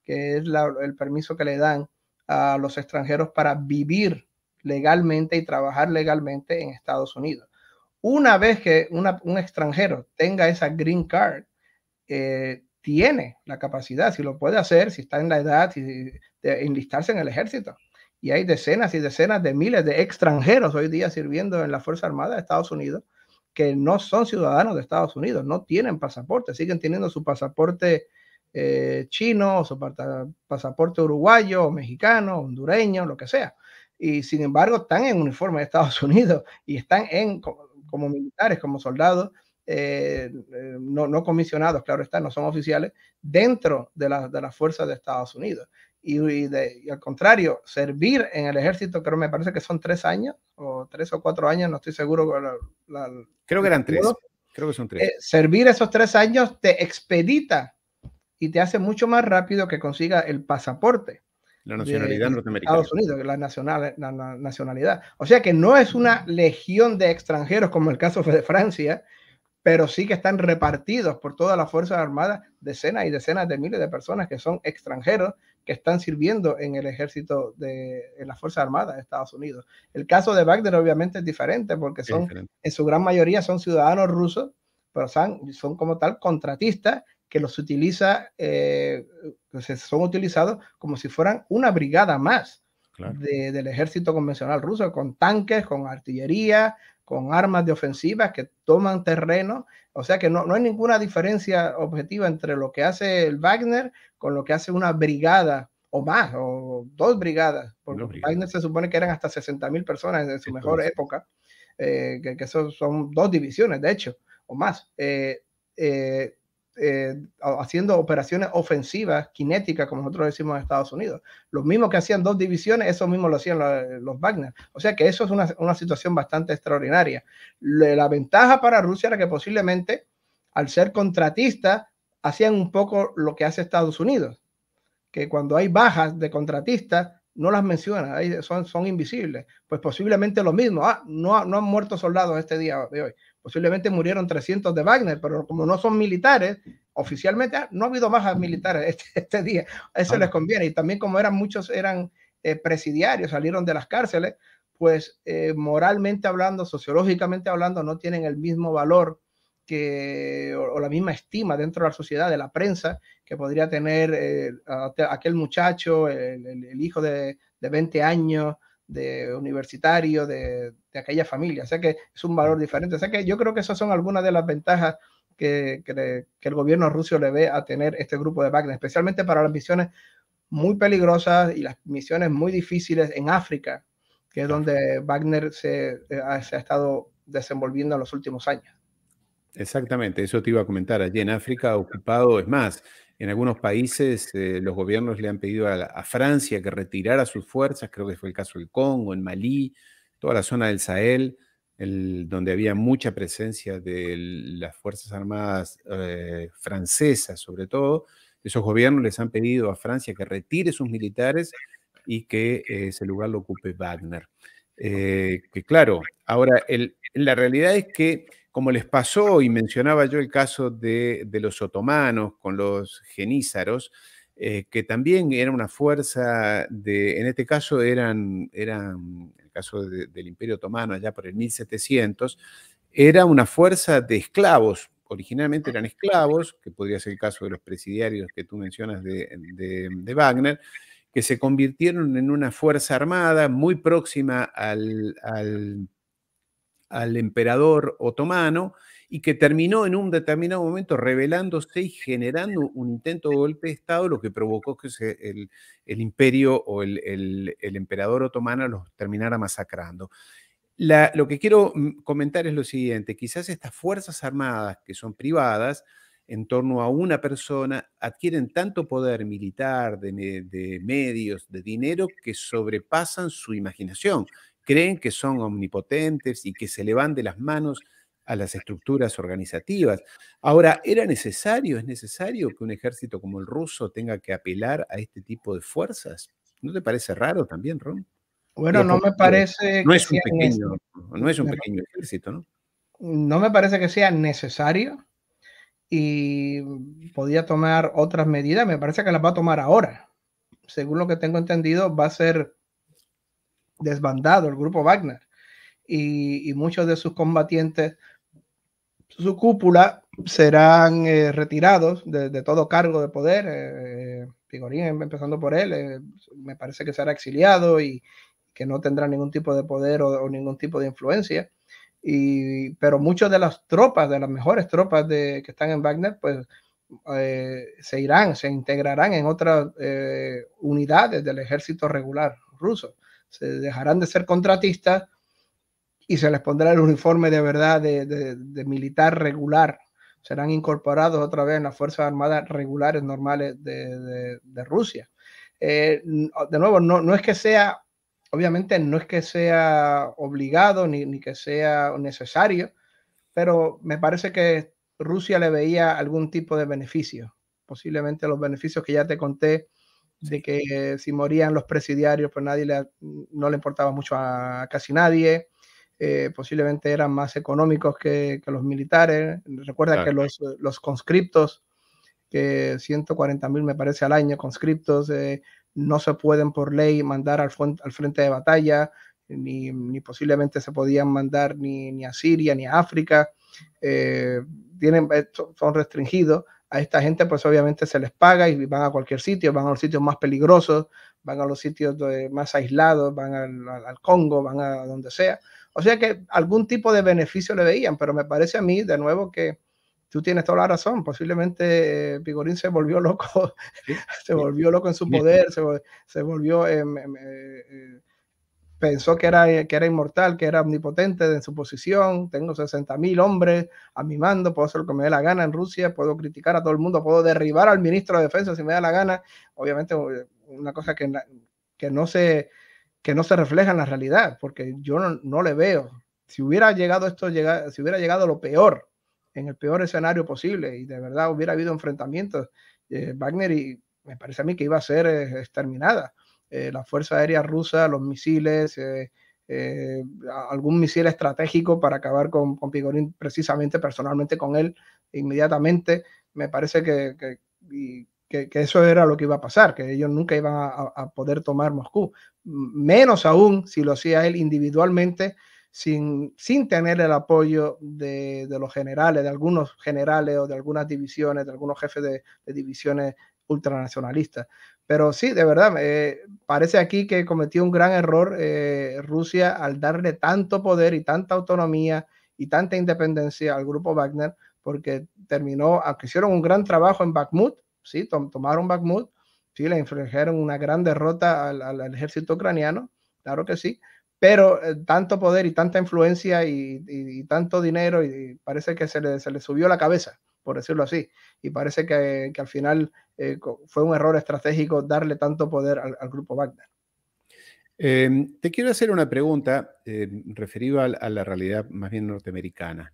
que es el permiso que le dan a los extranjeros para vivir legalmente y trabajar legalmente en Estados Unidos. Una vez que un extranjero tenga esa Green Card, tiene la capacidad, si lo puede hacer, si está en la edad, de enlistarse en el ejército. Y hay decenas y decenas de miles de extranjeros hoy día sirviendo en la Fuerza Armada de Estados Unidos que no son ciudadanos de Estados Unidos, no tienen pasaporte, siguen teniendo su pasaporte chino, su pasaporte uruguayo, o mexicano, hondureño, lo que sea. Y sin embargo están en uniforme de Estados Unidos y están como militares, como soldados, no comisionados, claro está, no son oficiales, dentro de las fuerzas de Estados Unidos. Y al contrario, servir en el ejército, creo me parece que son 3 años, o 3 o 4 años, no estoy seguro. Creo que eran 3, creo que son 3. Servir esos 3 años te expedita y te hace mucho más rápido que consiga el pasaporte. La nacionalidad de norteamericana. Estados Unidos, la nacionalidad. O sea que no es una legión de extranjeros como el caso de Francia, pero sí que están repartidos por todas las Fuerzas Armadas, decenas y decenas de miles de personas que son extranjeros que están sirviendo en el ejército, en las Fuerzas Armadas de Estados Unidos. El caso de Wagner obviamente es diferente porque en su gran mayoría son ciudadanos rusos, pero son como tal contratistas que los utiliza, son utilizados como si fueran una brigada más, claro, del ejército convencional ruso, con tanques, con artillería, con armas de ofensivas que toman terreno. O sea que no hay ninguna diferencia objetiva entre lo que hace el Wagner con lo que hace una brigada o más, o 2 brigadas, porque Wagner se supone que eran hasta 60,000 personas en su mejor época, que esos son 2 divisiones, de hecho, o más, haciendo operaciones ofensivas, cinéticas, como nosotros decimos en Estados Unidos. Lo mismo que hacían 2 divisiones, eso mismo lo hacían los Wagner. O sea que eso es una situación bastante extraordinaria. La ventaja para Rusia era que posiblemente, al ser contratistas, hacían un poco lo que hace Estados Unidos, que cuando hay bajas de contratistas, no las menciona, son invisibles. Pues posiblemente lo mismo, no han muerto soldados este día de hoy. Posiblemente murieron 300 de Wagner, pero como no son militares, oficialmente no ha habido bajas militares este día. Eso les conviene. Y también como muchos eran presidiarios, salieron de las cárceles, pues moralmente hablando, sociológicamente hablando, no tienen el mismo valor o la misma estima dentro de la sociedad, de la prensa, que podría tener aquel muchacho, el hijo de 20 años, de universitario, de aquella familia. O sea que es un valor diferente. O sea que yo creo que esas son algunas de las ventajas que el gobierno ruso le ve a tener este grupo de Wagner, especialmente para las misiones muy peligrosas y las misiones muy difíciles en África, que es donde Wagner se ha estado desenvolviendo en los últimos años. Exactamente, eso te iba a comentar. Allí en África ha ocupado, es más, en algunos países los gobiernos le han pedido a Francia que retirara sus fuerzas, creo que fue el caso del Congo, en Malí, toda la zona del Sahel, donde había mucha presencia de las Fuerzas Armadas francesas, sobre todo. Esos gobiernos les han pedido a Francia que retire sus militares y que ese lugar lo ocupe Wagner. Que claro, ahora la realidad es que como les pasó, y mencionaba yo el caso de los otomanos con los genízaros, que también era una fuerza en este caso eran el caso del Imperio Otomano allá por el 1700, era una fuerza de esclavos. Originalmente eran esclavos, que podría ser el caso de los presidiarios que tú mencionas de Wagner, que se convirtieron en una fuerza armada muy próxima al emperador otomano y que terminó en un determinado momento rebelándose y generando un intento de golpe de Estado, lo que provocó que el imperio o el emperador otomano los terminara masacrando. Lo que quiero comentar es lo siguiente: quizás estas fuerzas armadas que son privadas, en torno a una persona, adquieren tanto poder militar, de medios, de dinero, que sobrepasan su imaginación. Creen que son omnipotentes y que se le van de las manos a las estructuras organizativas. Ahora, ¿es necesario que un ejército como el ruso tenga que apelar a este tipo de fuerzas? ¿No te parece raro también, Ron? Bueno, Digo, no me porque parece no que es un sea pequeño, no es un pequeño ejército, ¿no? no me parece que sea necesario y podía tomar otras medidas. Me parece que las va a tomar ahora. Según lo que tengo entendido, va a ser desbandado el grupo Wagner y muchos de sus combatientes, su cúpula, serán retirados de todo cargo de poder. Pigorín, empezando por él, me parece que será exiliado y que no tendrá ningún tipo de poder o ningún tipo de influencia. Pero muchas de las tropas, de las mejores tropas que están en Wagner, pues se integrarán en otras unidades del ejército regular ruso. Se dejarán de ser contratistas y se les pondrá el uniforme de verdad de militar regular. Serán incorporados otra vez en las Fuerzas Armadas regulares normales de Rusia. De nuevo, no es que sea, obviamente no es que sea obligado ni que sea necesario, pero me parece que Rusia le veía algún tipo de beneficio, posiblemente los beneficios que ya te conté, de que si morían los presidiarios, pues no le importaba mucho a casi nadie. Posiblemente eran más económicos que los militares. Recuerda que los conscriptos, que 140.000 me parece al año, conscriptos, no se pueden por ley mandar al frente de batalla, ni posiblemente se podían mandar ni a Siria ni a África. Son restringidos. A esta gente pues obviamente se les paga y van a cualquier sitio, van a los sitios más peligrosos, van a los sitios más aislados, van al Congo, van a donde sea. O sea que algún tipo de beneficio le veían, pero me parece a mí de nuevo que tú tienes toda la razón. Posiblemente Pigorín se volvió loco, Sí, se volvió loco en su poder, se volvió, pensó que era inmortal, que era omnipotente en su posición. Tengo 60.000 hombres a mi mando, puedo hacer lo que me dé la gana en Rusia, puedo criticar a todo el mundo, puedo derribar al ministro de Defensa si me da la gana. Obviamente, una cosa que no se refleja en la realidad, porque yo no le veo. Si hubiera llegado si hubiera llegado lo peor, en el peor escenario posible, y de verdad hubiera habido enfrentamientos, Wagner, y me parece a mí que iba a ser exterminada. La Fuerza Aérea Rusa, los misiles, algún misil estratégico para acabar con Pigorín, precisamente, personalmente con él, inmediatamente. Me parece que eso era lo que iba a pasar, que ellos nunca iban a poder tomar Moscú, menos aún si lo hacía él individualmente, sin tener el apoyo de los generales, de algunos generales o de algunas divisiones, de algunos jefes de divisiones ultranacionalistas. Pero sí, de verdad, parece aquí que cometió un gran error Rusia al darle tanto poder y tanta autonomía y tanta independencia al grupo Wagner, porque terminó, aunque hicieron un gran trabajo en Bakhmut, sí, tomaron Bakhmut, sí, le infligieron una gran derrota al ejército ucraniano, claro que sí, pero tanto poder y tanta influencia y tanto dinero, y parece que se le subió la cabeza, por decirlo así, y parece que al final fue un error estratégico darle tanto poder al grupo Wagner. Te quiero hacer una pregunta referida a la realidad más bien norteamericana.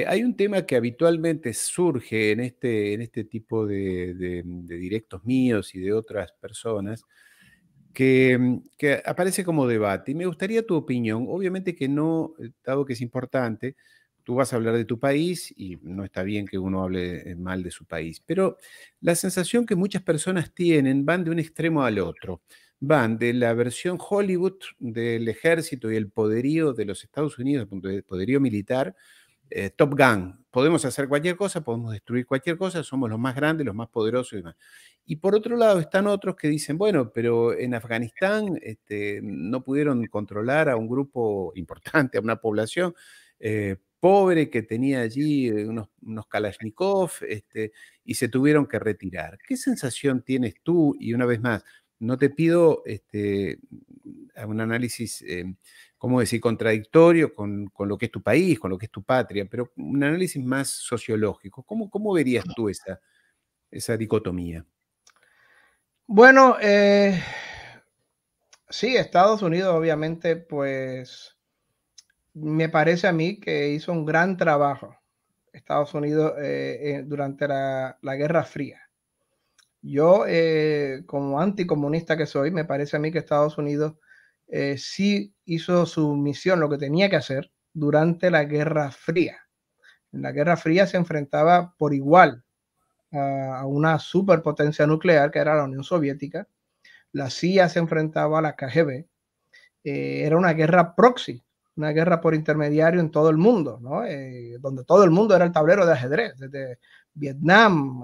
Hay un tema que habitualmente surge en este tipo de directos míos y de otras personas, que aparece como debate. Y me gustaría tu opinión. Obviamente que no, dado que es importante, tú vas a hablar de tu país y no está bien que uno hable mal de su país, pero la sensación que muchas personas tienen van de un extremo al otro. Van de la versión Hollywood del ejército y el poderío de los Estados Unidos, el poderío militar, Top Gun, podemos hacer cualquier cosa, podemos destruir cualquier cosa, somos los más grandes, los más poderosos y demás. Y por otro lado están otros que dicen, bueno, pero en Afganistán no pudieron controlar a un grupo importante, a una población pobre que tenía allí unos Kalashnikov y se tuvieron que retirar. ¿Qué sensación tienes tú? Y una vez más, no te pido un análisis ¿cómo decir?, contradictorio con lo que es tu país, con lo que es tu patria, pero un análisis más sociológico. ¿Cómo verías tú esa dicotomía? Bueno, sí, Estados Unidos obviamente pues me parece a mí que hizo un gran trabajo Estados Unidos durante la Guerra Fría. Yo, como anticomunista que soy, me parece a mí que Estados Unidos sí hizo su misión, lo que tenía que hacer durante la Guerra Fría. En la Guerra Fría se enfrentaba por igual a una superpotencia nuclear que era la Unión Soviética. La CIA se enfrentaba a la KGB. Era una guerra proxy, una guerra por intermediario en todo el mundo, ¿no? Donde todo el mundo era el tablero de ajedrez, desde Vietnam,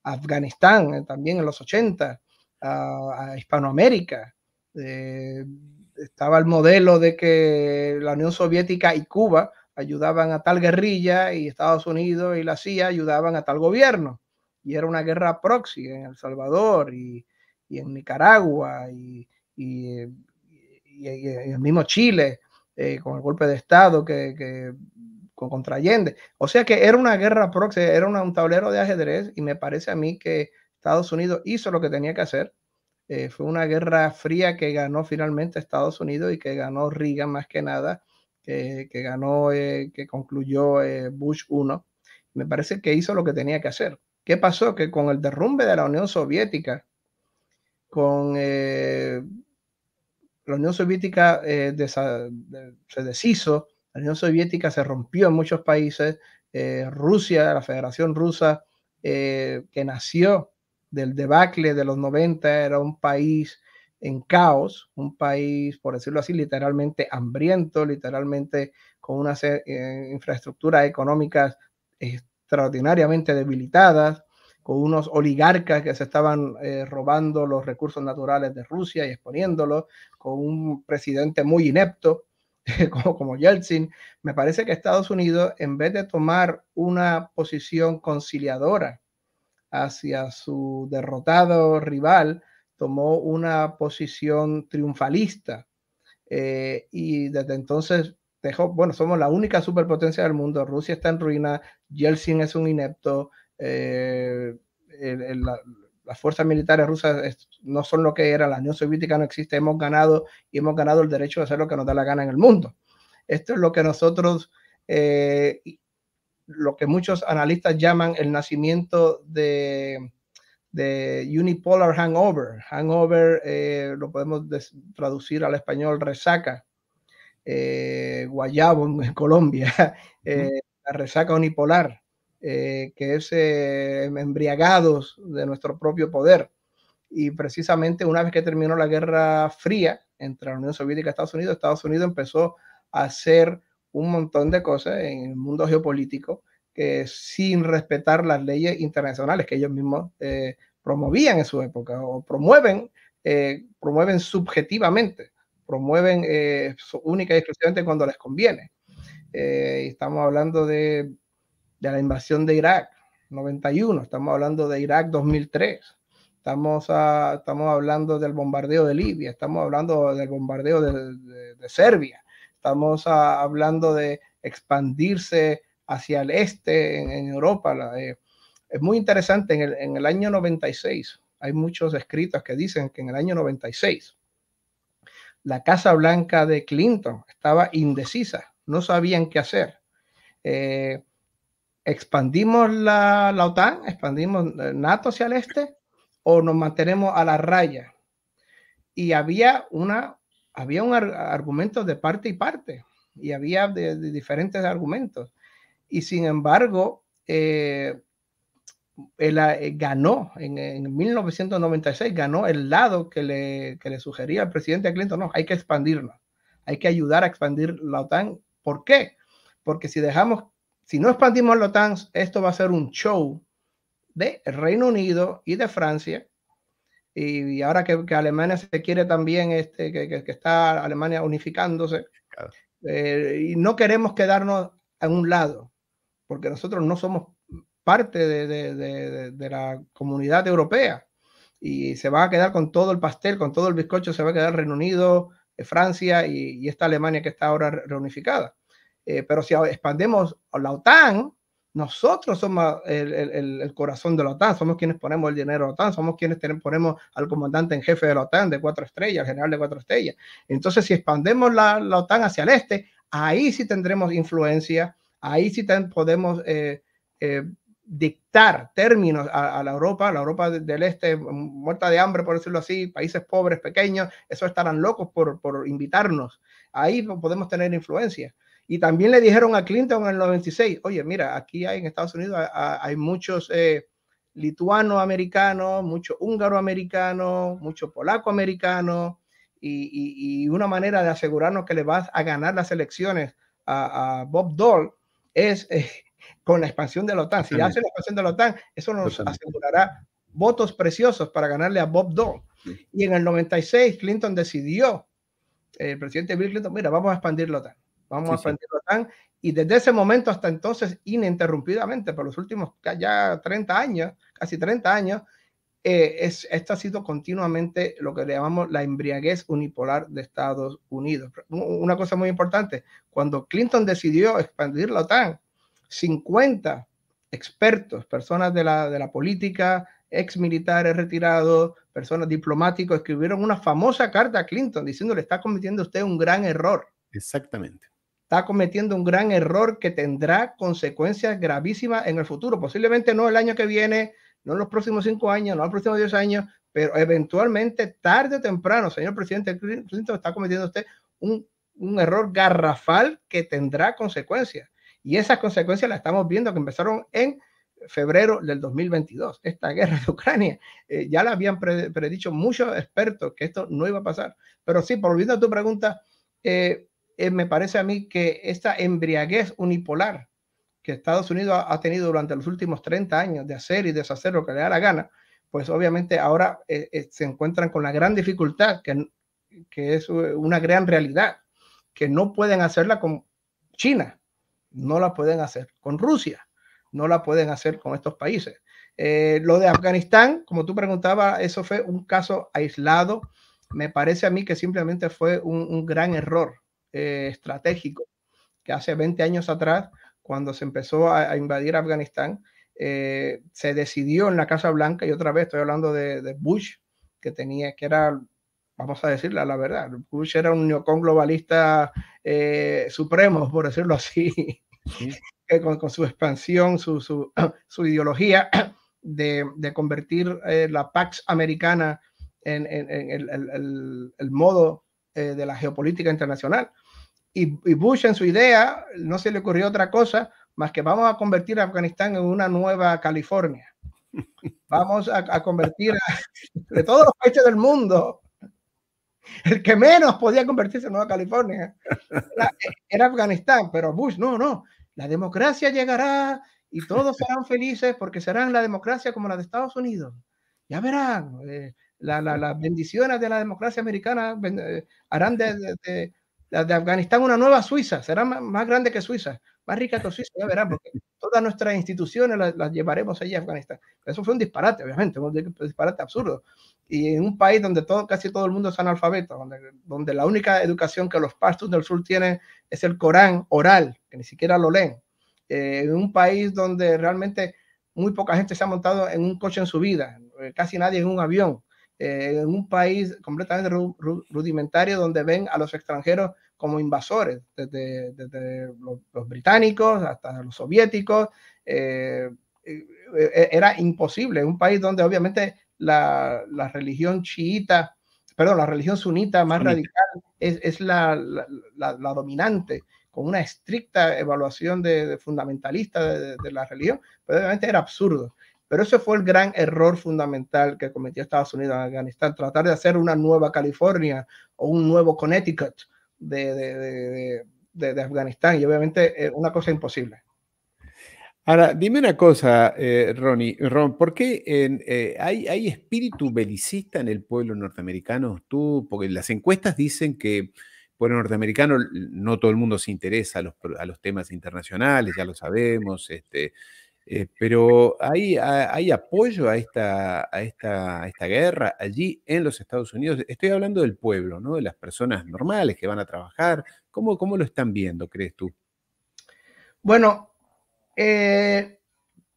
Afganistán, también en los 80, a Hispanoamérica. Estaba el modelo de que la Unión Soviética y Cuba ayudaban a tal guerrilla y Estados Unidos y la CIA ayudaban a tal gobierno. Y era una guerra proxy en El Salvador y en Nicaragua y el mismo Chile, con el golpe de Estado contra Allende. O sea que era una guerra proxy, era un tablero de ajedrez, y me parece a mí que Estados Unidos hizo lo que tenía que hacer. Fue una guerra fría que ganó finalmente Estados Unidos y que ganó Reagan más que nada, que ganó, que concluyó Bush 1. Me parece que hizo lo que tenía que hacer. ¿Qué pasó? Que con el derrumbe de la Unión Soviética, con la Unión Soviética se deshizo, la Unión Soviética se rompió en muchos países. Rusia, la Federación Rusa, que nació del debacle de los 90, era un país en caos, un país, por decirlo así, literalmente hambriento, literalmente con unas infraestructuras económicas extraordinariamente debilitadas, con unos oligarcas que se estaban robando los recursos naturales de Rusia y exponiéndolos, con un presidente muy inepto como Yeltsin. Me parece que Estados Unidos, en vez de tomar una posición conciliadora hacia su derrotado rival, tomó una posición triunfalista, y desde entonces dejó, bueno, somos la única superpotencia del mundo, Rusia está en ruina, Yeltsin es un inepto, las fuerzas militares rusas no son lo que era, la Unión Soviética no existe, hemos ganado y hemos ganado el derecho de hacer lo que nos da la gana en el mundo. Esto es lo que nosotros, lo que muchos analistas llaman el nacimiento de unipolar hangover. Hangover lo podemos traducir al español resaca, guayabo en Colombia, la resaca unipolar, que es embriagados de nuestro propio poder. Y precisamente una vez que terminó la Guerra Fría entre la Unión Soviética y Estados Unidos empezó a hacer un montón de cosas en el mundo geopolítico que sin respetar las leyes internacionales que ellos mismos promovían en su época, o promueven subjetivamente, promueven única y exclusivamente cuando les conviene. Estamos hablando de la invasión de Irak 91, estamos hablando de Irak 2003, estamos hablando del bombardeo de Libia, estamos hablando del bombardeo de Serbia, estamos hablando de expandirse hacia el este en Europa. Es muy interesante, en el año 96, hay muchos escritos que dicen que en el año 96 la Casa Blanca de Clinton estaba indecisa, no sabían qué hacer. ¿Expandimos la OTAN? ¿Expandimos NATO hacia el este? ¿O nos mantenemos a la raya? Y había un argumento de parte y parte, y había de diferentes argumentos. Y sin embargo, ganó en 1996, ganó el lado que le sugería al presidente Clinton: no, hay que expandirnos, hay que ayudar a expandir la OTAN. ¿Por qué? Porque si no expandimos la OTAN, esto va a ser un show de Reino Unido y de Francia, y ahora que Alemania se quiere también, que está Alemania unificándose, claro. Y no queremos quedarnos en un lado, porque nosotros no somos parte de la comunidad europea, y se va a quedar con todo el pastel, con todo el bizcocho, se va a quedar Reino Unido, Francia y esta Alemania que está ahora reunificada. Pero si expandemos la OTAN, nosotros somos el corazón de la OTAN, somos quienes ponemos el dinero de la OTAN, somos quienes ponemos al comandante en jefe de la OTAN de 4 estrellas, al general de 4 estrellas. Entonces, si expandemos la OTAN hacia el este, ahí sí tendremos influencia, ahí sí podemos dictar términos a la Europa del Este, muerta de hambre, por decirlo así, países pobres, pequeños, esos estarán locos por invitarnos. Ahí podemos tener influencia. Y también le dijeron a Clinton en el 96, oye, mira, aquí hay en Estados Unidos hay muchos lituano-americanos, mucho húngaro-americano, mucho polaco-americano, y una manera de asegurarnos que le vas a ganar las elecciones a Bob Dole es con la expansión de la OTAN. Si hace la expansión de la OTAN, eso nos asegurará votos preciosos para ganarle a Bob Dole. Sí. Y en el 96, Clinton decidió, el presidente Bill Clinton, mira, vamos a expandir la OTAN. Vamos a expandir la OTAN. Y desde ese momento hasta entonces, ininterrumpidamente, por los últimos ya 30 años, casi 30 años, esto ha sido continuamente lo que le llamamos la embriaguez unipolar de Estados Unidos. Una cosa muy importante, cuando Clinton decidió expandir la OTAN, 50 expertos, personas de la política, ex militares retirados, personas diplomáticos, escribieron una famosa carta a Clinton diciéndole, está cometiendo usted un gran error. Exactamente. Está cometiendo un gran error que tendrá consecuencias gravísimas en el futuro. Posiblemente no el año que viene, no en los próximos 5 años, no en los próximos 10 años, pero eventualmente, tarde o temprano, señor presidente Clinton, está cometiendo usted un error garrafal que tendrá consecuencias. Y esas consecuencias las estamos viendo que empezaron en febrero del 2022. Esta guerra de Ucrania, ya la habían predicho muchos expertos que esto no iba a pasar. Pero sí, volviendo a tu pregunta, me parece a mí que esta embriaguez unipolar que Estados Unidos ha tenido durante los últimos 30 años de hacer y deshacer lo que le da la gana, pues obviamente ahora se encuentran con la gran dificultad, que es una gran realidad, que no pueden hacerla con China, no la pueden hacer con Rusia, no la pueden hacer con estos países. Lo de Afganistán, como tú preguntabas, eso fue un caso aislado. Me parece a mí que simplemente fue un gran error estratégico, que hace 20 años atrás, cuando se empezó a invadir Afganistán, se decidió en la Casa Blanca, y otra vez estoy hablando de Bush, que era, vamos a decir la verdad, Bush era un neocon globalista supremo, por decirlo así, sí. Que con su expansión, su ideología de convertir la Pax Americana en el modo de la geopolítica internacional. Y Bush, en su idea, no se le ocurrió otra cosa más que vamos a convertir a Afganistán en una nueva California. Vamos a convertir de todos los países del mundo, el que menos podía convertirse en Nueva California era Afganistán. Pero Bush, no, la democracia llegará y todos serán felices porque serán la democracia como la de Estados Unidos. Ya verán, las bendiciones de la democracia americana harán de Afganistán una nueva Suiza, será más grande que Suiza, más rica que Suiza, ya verán, porque todas nuestras instituciones las llevaremos allí a Afganistán. Eso fue un disparate, obviamente, un disparate absurdo. Y en un país donde casi todo el mundo es analfabeto, donde la única educación que los pashtuns del sur tienen es el Corán oral, que ni siquiera lo leen. En un país donde realmente muy poca gente se ha montado en un coche en su vida, casi nadie en un avión. En un país completamente rudimentario donde ven a los extranjeros como invasores, desde los británicos hasta los soviéticos. Era imposible. Un país donde obviamente la religión chiita, perdón, la religión sunita más radical es la dominante, con una estricta evaluación de fundamentalista de la religión, pero obviamente era absurdo. Pero ese fue el gran error fundamental que cometió Estados Unidos en Afganistán, tratar de hacer una nueva California o un nuevo Connecticut de Afganistán, y obviamente una cosa imposible. Ahora, dime una cosa, Ron, ¿por qué hay espíritu belicista en el pueblo norteamericano? Porque las encuestas dicen que el pueblo norteamericano, no todo el mundo se interesa a los temas internacionales, ya lo sabemos, pero ¿hay apoyo a esta guerra allí en los Estados Unidos? Estoy hablando del pueblo, ¿no? De las personas normales que van a trabajar. ¿Cómo lo están viendo, crees tú? Bueno,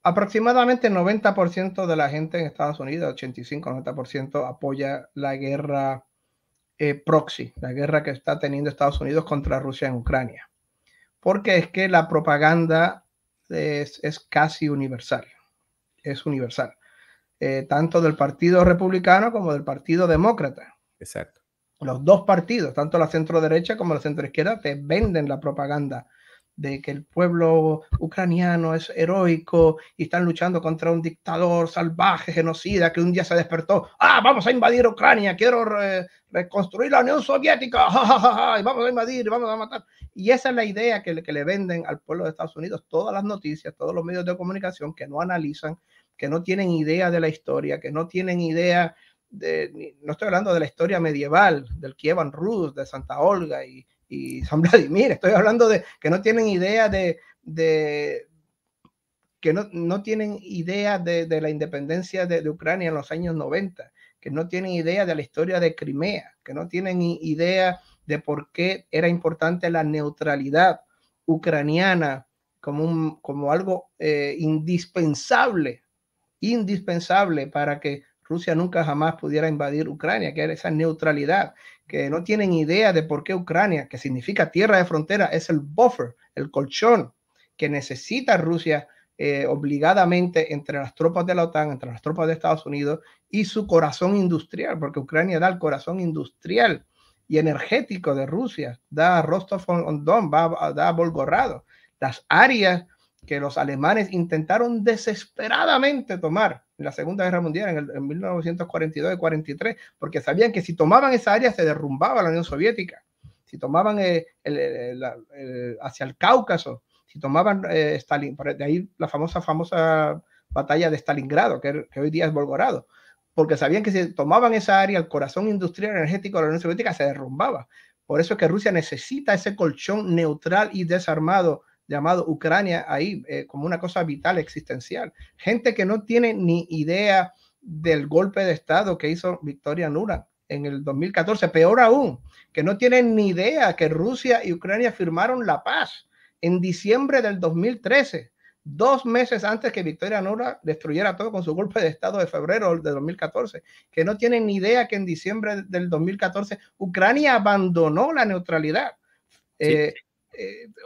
aproximadamente 90% de la gente en Estados Unidos, 85-90%, apoya la guerra proxy, la guerra que está teniendo Estados Unidos contra Rusia en Ucrania. porque es que la propaganda es casi universal, es universal, tanto del Partido Republicano como del Partido Demócrata. Exacto. Los dos partidos, tanto la centro derecha como la centro izquierda, te venden la propaganda de que el pueblo ucraniano es heroico y están luchando contra un dictador salvaje, genocida, que un día se despertó. ¡Ah, vamos a invadir Ucrania! Quiero reconstruir la Unión Soviética. ¡Ja, ja, ja, ja! Y vamos a invadir, vamos a matar. Y esa es la idea que le venden al pueblo de Estados Unidos. Todas las noticias, todos los medios de comunicación que no analizan, que no tienen idea de la historia, que no tienen idea no estoy hablando de la historia medieval, del Kievan Rus, de Santa Olga y San Vladimir, estoy hablando de que no tienen idea que no tienen idea de la independencia de Ucrania en los años 90, que no tienen idea de la historia de Crimea, que no tienen idea de por qué era importante la neutralidad ucraniana como algo indispensable para que Rusia nunca jamás pudiera invadir Ucrania, que era esa neutralidad, que no tienen idea de por qué Ucrania, que significa tierra de frontera, es el buffer, el colchón que necesita Rusia obligadamente entre las tropas de la OTAN, entre las tropas de Estados Unidos y su corazón industrial, porque Ucrania da el corazón industrial y energético de Rusia, da Rostov-on-Don, da Volgogrado, las áreas que los alemanes intentaron desesperadamente tomar en la Segunda Guerra Mundial en 1942 y 43, porque sabían que si tomaban esa área se derrumbaba la Unión Soviética. Si tomaban hacia el Cáucaso, si tomaban Stalin, de ahí la famosa batalla de Stalingrado, que hoy día es Volgogrado, porque sabían que si tomaban esa área, el corazón industrial energético de la Unión Soviética se derrumbaba. Por eso es que Rusia necesita ese colchón neutral y desarmado llamado Ucrania ahí como una cosa vital, existencial. Gente que no tiene ni idea del golpe de Estado que hizo Victoria Nuland en el 2014, peor aún, que no tienen ni idea que Rusia y Ucrania firmaron la paz en diciembre del 2013, 2 meses antes que Victoria Nuland destruyera todo con su golpe de Estado de febrero de 2014, que no tienen ni idea que en diciembre del 2014 Ucrania abandonó la neutralidad. Sí.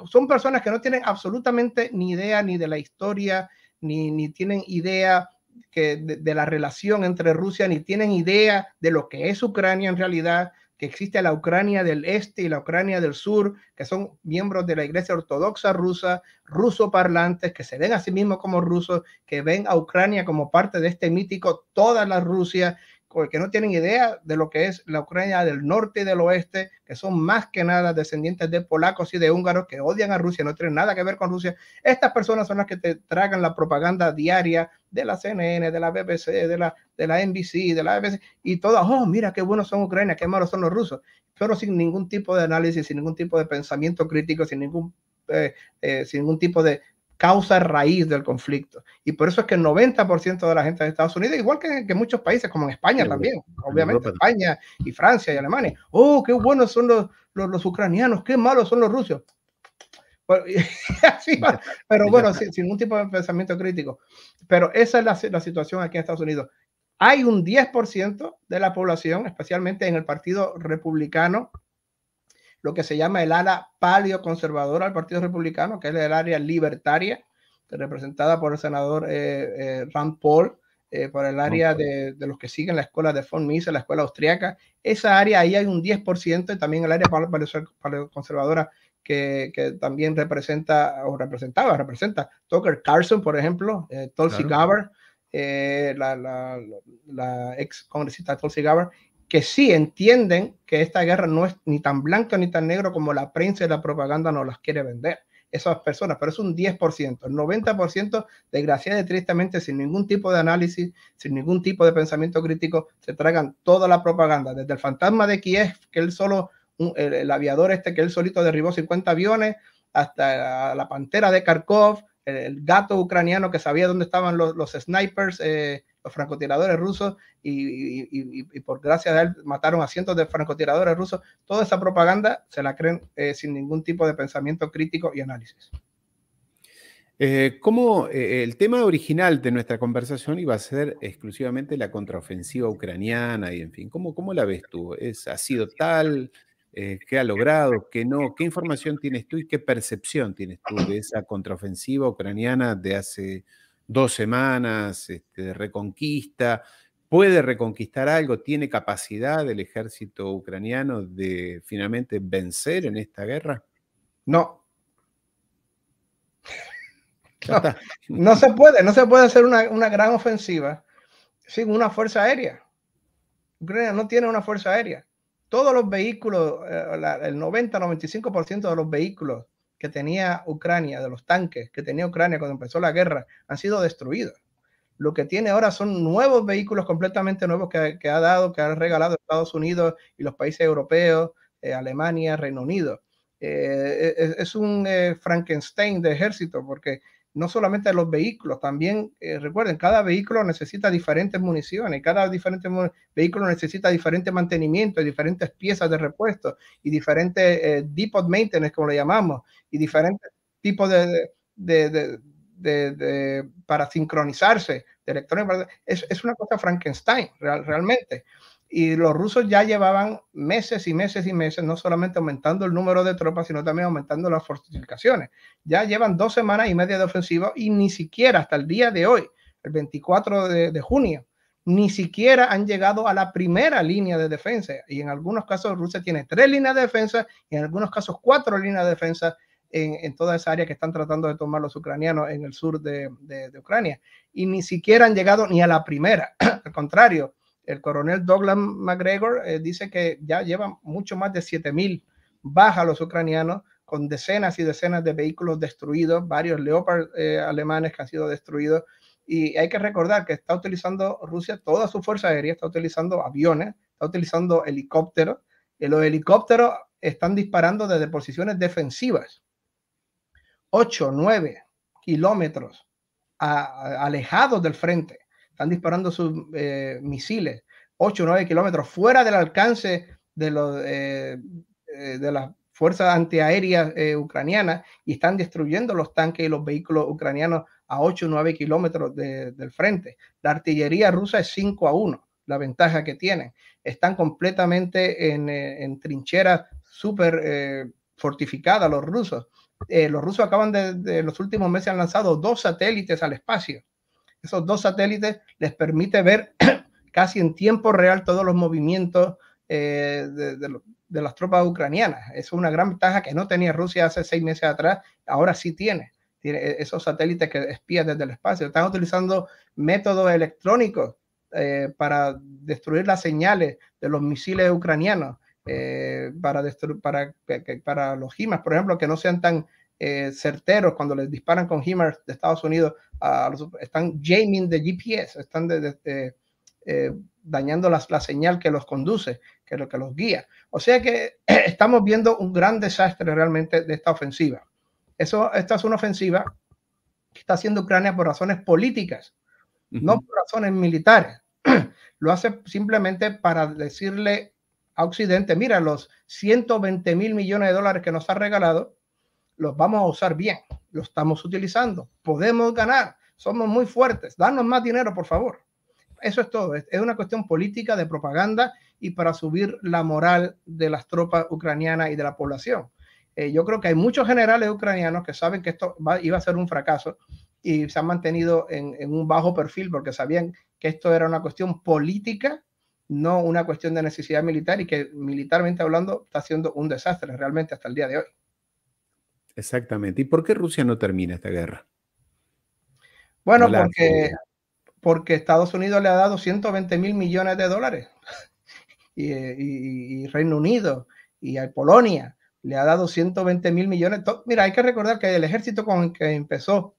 Son personas que no tienen absolutamente ni idea ni de la historia, ni tienen idea de la relación entre Rusia, ni tienen idea de lo que es Ucrania en realidad, que existe la Ucrania del Este y la Ucrania del Sur, que son miembros de la Iglesia Ortodoxa rusa, rusoparlantes, que se ven a sí mismos como rusos, que ven a Ucrania como parte de este mítico toda la Rusia, que no tienen idea de lo que es la Ucrania del norte y del oeste, que son más que nada descendientes de polacos y de húngaros que odian a Rusia, no tienen nada que ver con Rusia. Estas personas son las que te tragan la propaganda diaria de la CNN, de la BBC, de la NBC, de la ABC, y todas, oh, mira qué buenos son Ucrania, qué malos son los rusos, pero sin ningún tipo de análisis, sin ningún tipo de pensamiento crítico, sin ningún tipo de causa raíz del conflicto. Y por eso es que el 90% de la gente de Estados Unidos, igual que muchos países, como en España también, obviamente, España y Francia y Alemania, oh, qué buenos son los ucranianos, qué malos son los rusos. Así va. Pero bueno, sin ningún tipo de pensamiento crítico. Pero esa es la situación aquí en Estados Unidos. Hay un 10% de la población, especialmente en el Partido Republicano, lo que se llama el ala paleoconservadora al Partido Republicano, que es el área libertaria, representada por el senador Rand Paul, por el área de los que siguen la escuela de von Mises, la escuela austriaca. Esa área, ahí hay un 10%, y también el área paleoconservadora que también representa Tucker Carlson, por ejemplo, Tulsi Gabbard, la ex congresista Tulsi Gabbard, que sí entienden que esta guerra no es ni tan blanca ni tan negro como la prensa y la propaganda nos las quiere vender. Esas personas, pero es un 10%, el 90%, desgraciadamente, tristemente, sin ningún tipo de análisis, sin ningún tipo de pensamiento crítico, se tragan toda la propaganda, desde el fantasma de Kiev, que él solo, el aviador que él solito derribó 50 aviones, hasta la pantera de Kharkov, el gato ucraniano que sabía dónde estaban los snipers, los francotiradores rusos, y por gracia de él mataron a cientos de francotiradores rusos. Toda esa propaganda se la creen sin ningún tipo de pensamiento crítico y análisis. ¿Cómo el tema original de nuestra conversación iba a ser exclusivamente la contraofensiva ucraniana y en fin? ¿Cómo la ves tú? ¿Ha sido tal? ¿Qué ha logrado? ¿Qué no? ¿Qué información tienes tú y qué percepción tienes tú de esa contraofensiva ucraniana de hace 2 semanas, de reconquista? ¿Puede reconquistar algo? ¿Tiene capacidad el ejército ucraniano de finalmente vencer en esta guerra? No, Ya no, está. no se puede hacer una gran ofensiva sin una fuerza aérea. Ucrania no tiene una fuerza aérea. Todos los vehículos, el 90-95% de los vehículos que tenía Ucrania, de los tanques que tenía Ucrania cuando empezó la guerra, han sido destruidos. Lo que tiene ahora son nuevos vehículos completamente nuevos que ha regalado Estados Unidos y los países europeos, Alemania, Reino Unido. Es un Frankenstein de ejército, porque no solamente los vehículos, también recuerden, cada vehículo necesita diferentes municiones, cada vehículo necesita diferente mantenimiento, diferentes piezas de repuesto y diferentes depot maintenance, como le llamamos, y diferentes tipos para sincronizarse de electrónica. Es una cosa Frankenstein, realmente. Y los rusos ya llevaban meses y meses y meses, no solamente aumentando el número de tropas, sino también aumentando las fortificaciones. Ya llevan 2 semanas y media de ofensiva y ni siquiera hasta el día de hoy, el 24 de junio, ni siquiera han llegado a la primera línea de defensa. Y en algunos casos Rusia tiene 3 líneas de defensa y en algunos casos 4 líneas de defensa en toda esa área que están tratando de tomar los ucranianos en el sur de Ucrania. Y ni siquiera han llegado ni a la primera. Al contrario, el coronel Douglas McGregor dice que ya llevan mucho más de 7,000 bajas los ucranianos, con decenas y decenas de vehículos destruidos, varios Leopard alemanes que han sido destruidos. Y hay que recordar que está utilizando Rusia toda su fuerza aérea, está utilizando aviones, está utilizando helicópteros. Y los helicópteros están disparando desde posiciones defensivas, 8, 9 kilómetros alejados del frente. Están disparando sus misiles 8 o 9 kilómetros fuera del alcance de las fuerzas antiaéreas ucranianas, y están destruyendo los tanques y los vehículos ucranianos a 8 o 9 kilómetros del frente. La artillería rusa es 5-1, la ventaja que tienen. Están completamente en trincheras súper fortificadas los rusos. Los rusos acaban de los últimos meses han lanzado 2 satélites al espacio. Esos 2 satélites les permite ver casi en tiempo real todos los movimientos de las tropas ucranianas. Es una gran ventaja que no tenía Rusia hace 6 meses atrás, ahora sí tiene esos satélites que espían desde el espacio. Están utilizando métodos electrónicos para destruir las señales de los misiles ucranianos. Para los HIMARS, por ejemplo, que no sean tan certeros cuando les disparan con HIMARS de Estados Unidos, están jamming de GPS, están dañando la señal que los conduce, que es lo que los guía. O sea que estamos viendo un gran desastre realmente de esta ofensiva. Esta es una ofensiva que está haciendo Ucrania por razones políticas, no por razones militares. Lo hace simplemente para decirle a Occidente: mira, los 120,000 millones de dólares que nos ha regalado, los vamos a usar bien, los estamos utilizando, podemos ganar, somos muy fuertes, danos más dinero, por favor. Eso es todo, es una cuestión política de propaganda y para subir la moral de las tropas ucranianas y de la población. Yo creo que hay muchos generales ucranianos que saben que esto iba a ser un fracaso y se han mantenido en un bajo perfil porque sabían que esto era una cuestión política, no una cuestión de necesidad militar, y que militarmente hablando está siendo un desastre realmente hasta el día de hoy. Exactamente. ¿Y por qué Rusia no termina esta guerra? Bueno, No porque Estados Unidos le ha dado 120,000 millones de dólares y Reino Unido y a Polonia le ha dado 120,000 millones. Mira, hay que recordar que el ejército con que empezó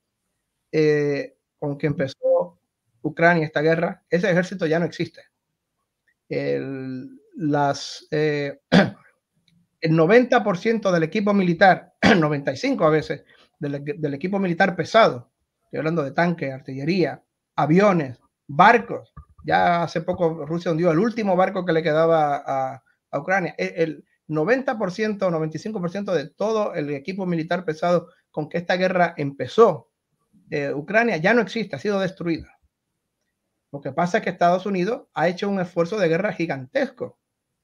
Ucrania esta guerra, ese ejército ya no existe. El 90% del equipo militar, 95% a veces, del equipo militar pesado, estoy hablando de tanques, artillería, aviones, barcos. Ya hace poco Rusia hundió el último barco que le quedaba a Ucrania. El 90%, 95% de todo el equipo militar pesado con que esta guerra empezó, Ucrania ya no existe, ha sido destruida. Lo que pasa es que Estados Unidos ha hecho un esfuerzo de guerra gigantesco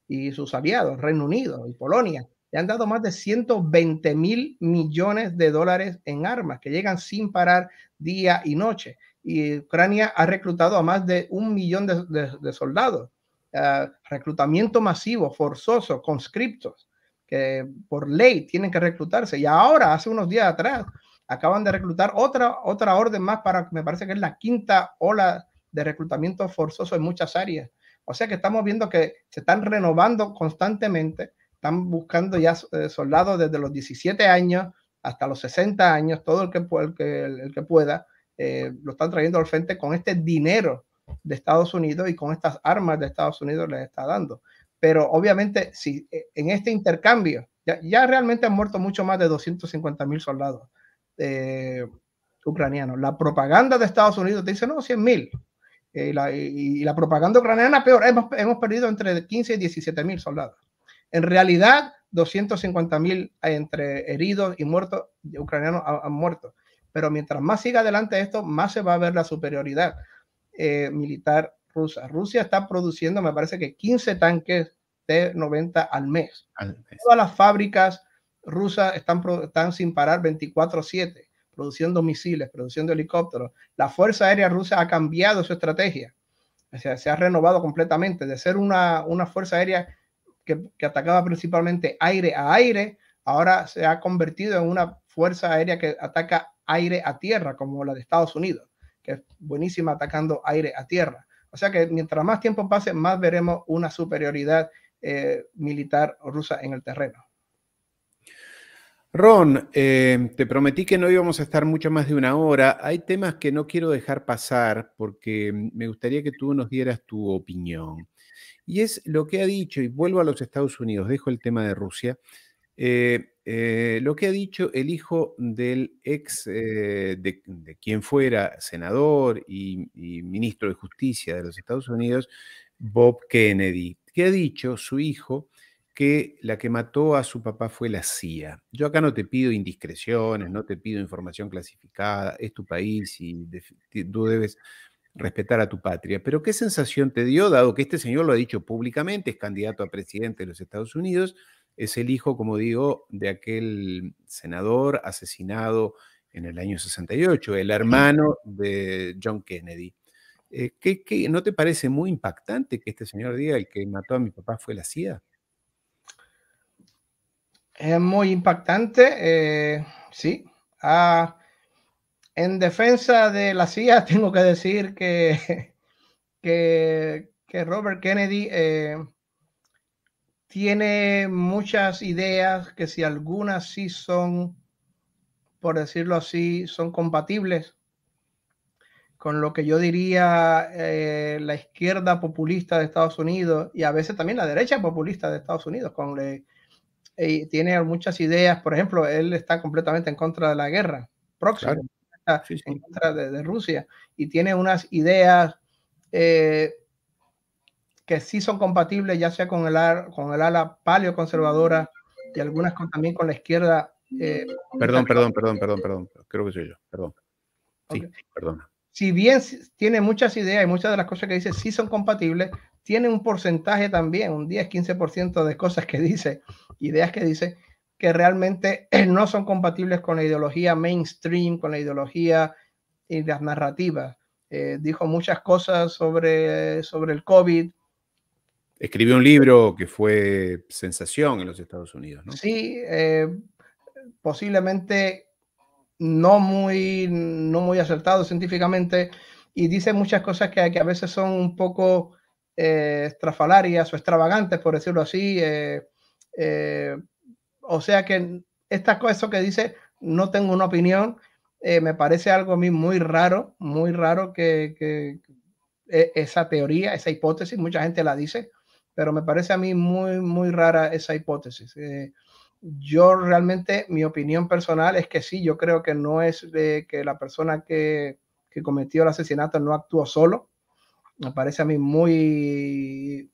y sus aliados, Reino Unido y Polonia, le han dado más de 120.000 millones de dólares en armas que llegan sin parar día y noche. Y Ucrania ha reclutado a más de 1 millón de soldados. Reclutamiento masivo, forzoso, conscriptos, que por ley tienen que reclutarse. Y ahora, hace unos días atrás, acaban de reclutar otra orden más para, me parece que es la quinta ola de reclutamiento forzoso en muchas áreas. O sea que estamos viendo que se están renovando constantemente, están buscando ya soldados desde los 17 años hasta los 60 años, todo el que pueda, lo están trayendo al frente con este dinero de Estados Unidos y con estas armas de Estados Unidos les está dando. Pero obviamente, si en este intercambio, ya realmente han muerto mucho más de 250.000 soldados ucranianos. La propaganda de Estados Unidos te dice, no, 100.000. Y la propaganda ucraniana peor, hemos perdido entre 15 y 17.000 soldados. En realidad, 250.000 entre heridos y muertos ucranianos han muerto. Pero mientras más siga adelante esto, más se va a ver la superioridad militar rusa. Rusia está produciendo, me parece que 15 tanques T-90 al mes. Todas las fábricas rusas están sin parar 24/7, produciendo misiles, produciendo helicópteros. La Fuerza Aérea Rusa ha cambiado su estrategia. O sea, se ha renovado completamente de ser una Fuerza Aérea que atacaba principalmente aire a aire, ahora se ha convertido en una Fuerza Aérea que ataca aire a tierra, como la de Estados Unidos, que es buenísima atacando aire a tierra. O sea que mientras más tiempo pase, más veremos una superioridad militar rusa en el terreno. Ron, te prometí que no íbamos a estar mucho más de una hora. Hay temas que no quiero dejar pasar porque me gustaría que tú nos dieras tu opinión. Y es lo que ha dicho, y vuelvo a los Estados Unidos, dejo el tema de Rusia, lo que ha dicho el hijo del de quien fuera senador y ministro de Justicia de los Estados Unidos, Bob Kennedy, que ha dicho su hijo que la que mató a su papá fue la CIA. Yo acá no te pido indiscreciones, no te pido información clasificada, es tu país y tú debes respetar a tu patria. Pero ¿qué sensación te dio, dado que este señor lo ha dicho públicamente, es candidato a presidente de los Estados Unidos, es el hijo, como digo, de aquel senador asesinado en el año 68, el hermano de John Kennedy? ¿No te parece muy impactante que este señor diga el que mató a mi papá fue la CIA? Es muy impactante, sí. En defensa de la CIA, tengo que decir que Robert Kennedy tiene muchas ideas que, si algunas sí son, por decirlo así, son compatibles con lo que yo diría la izquierda populista de Estados Unidos, y a veces también la derecha populista de Estados Unidos, tiene muchas ideas. Por ejemplo, él está completamente en contra de la guerra próxima, Claro. está Sí, sí. en contra de Rusia, y tiene unas ideas que sí son compatibles, ya sea con el ala paleoconservadora y algunas también con la izquierda. Perdón. Creo que soy yo. Perdón. Sí, Okay. perdona. Si bien tiene muchas ideas y muchas de las cosas que dice sí son compatibles, tiene un porcentaje también, un 10-15% de cosas que dice, ideas que dice, que realmente no son compatibles con la ideología mainstream, con la ideología y las narrativas. Dijo muchas cosas sobre el COVID. Escribió un libro que fue sensación en los Estados Unidos, ¿no? Sí, posiblemente no muy acertado científicamente, y dice muchas cosas que a veces son un poco estrafalarias o extravagantes, por decirlo así. O sea que eso que dice, no tengo una opinión. Me parece algo a mí muy raro que esa teoría, esa hipótesis, mucha gente la dice, pero me parece a mí muy rara esa hipótesis. Yo realmente, mi opinión personal es que sí, yo creo que no es de que la persona que cometió el asesinato no actuó solo. Me parece a mí muy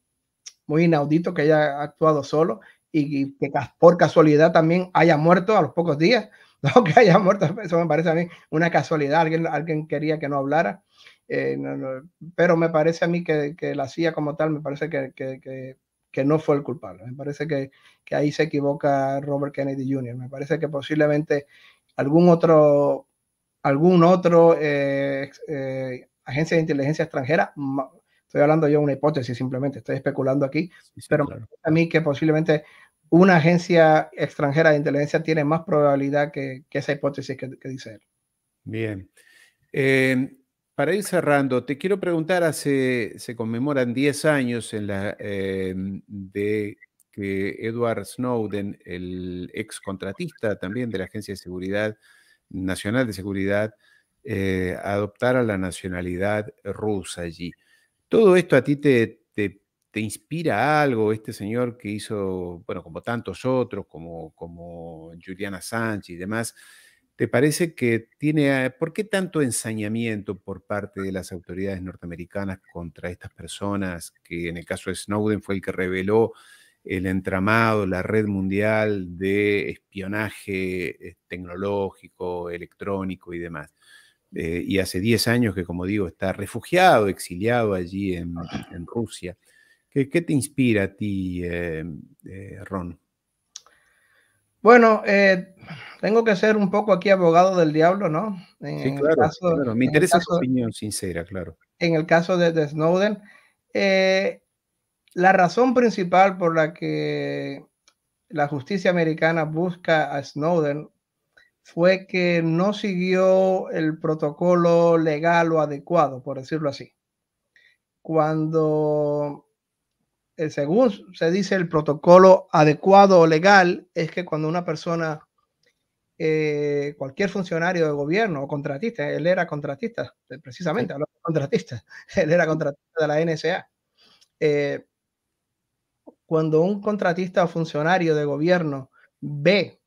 inaudito que haya actuado solo y que por casualidad también haya muerto a los pocos días. No, que haya muerto, eso me parece a mí una casualidad. Alguien quería que no hablara. Pero me parece a mí que la CIA como tal, me parece que que no fue el culpable. Me parece que ahí se equivoca Robert Kennedy Jr. Me parece que posiblemente algún otro agencia de inteligencia extranjera, estoy hablando yo de una hipótesis, simplemente estoy especulando aquí, Sí, sí, pero claro. a mí que posiblemente una agencia extranjera de inteligencia tiene más probabilidad que esa hipótesis que dice él. Bien. Para ir cerrando, te quiero preguntar, se conmemoran 10 años de que Edward Snowden, el ex contratista también de la Agencia de Seguridad Nacional de Seguridad, adoptara la nacionalidad rusa allí. ¿Todo esto a ti te inspira algo? Este señor que hizo, bueno, como tantos otros, como Julian Assange y demás, ¿te parece que tiene, por qué tanto ensañamiento por parte de las autoridades norteamericanas contra estas personas, que en el caso de Snowden fue el que reveló el entramado, la red mundial de espionaje tecnológico, electrónico y demás? Y hace 10 años que, como digo, está refugiado, exiliado allí en Rusia. ¿Qué te inspira a ti, Ron? Bueno, tengo que ser un poco aquí abogado del diablo, ¿no? Sí, En el claro, caso, claro. Me en el interesa tu caso, opinión sincera, claro. en el caso de Snowden, eh, la razón principal por la que la justicia americana busca a Snowden fue que no siguió el protocolo legal o adecuado, por decirlo así. Cuando, según se dice, el protocolo adecuado o legal es que cuando una persona, cualquier funcionario de gobierno o contratista, él era contratista, Sí, precisamente, hablando de contratista, él era contratista de la NSA. Eh, Cuando un contratista o funcionario de gobierno ve,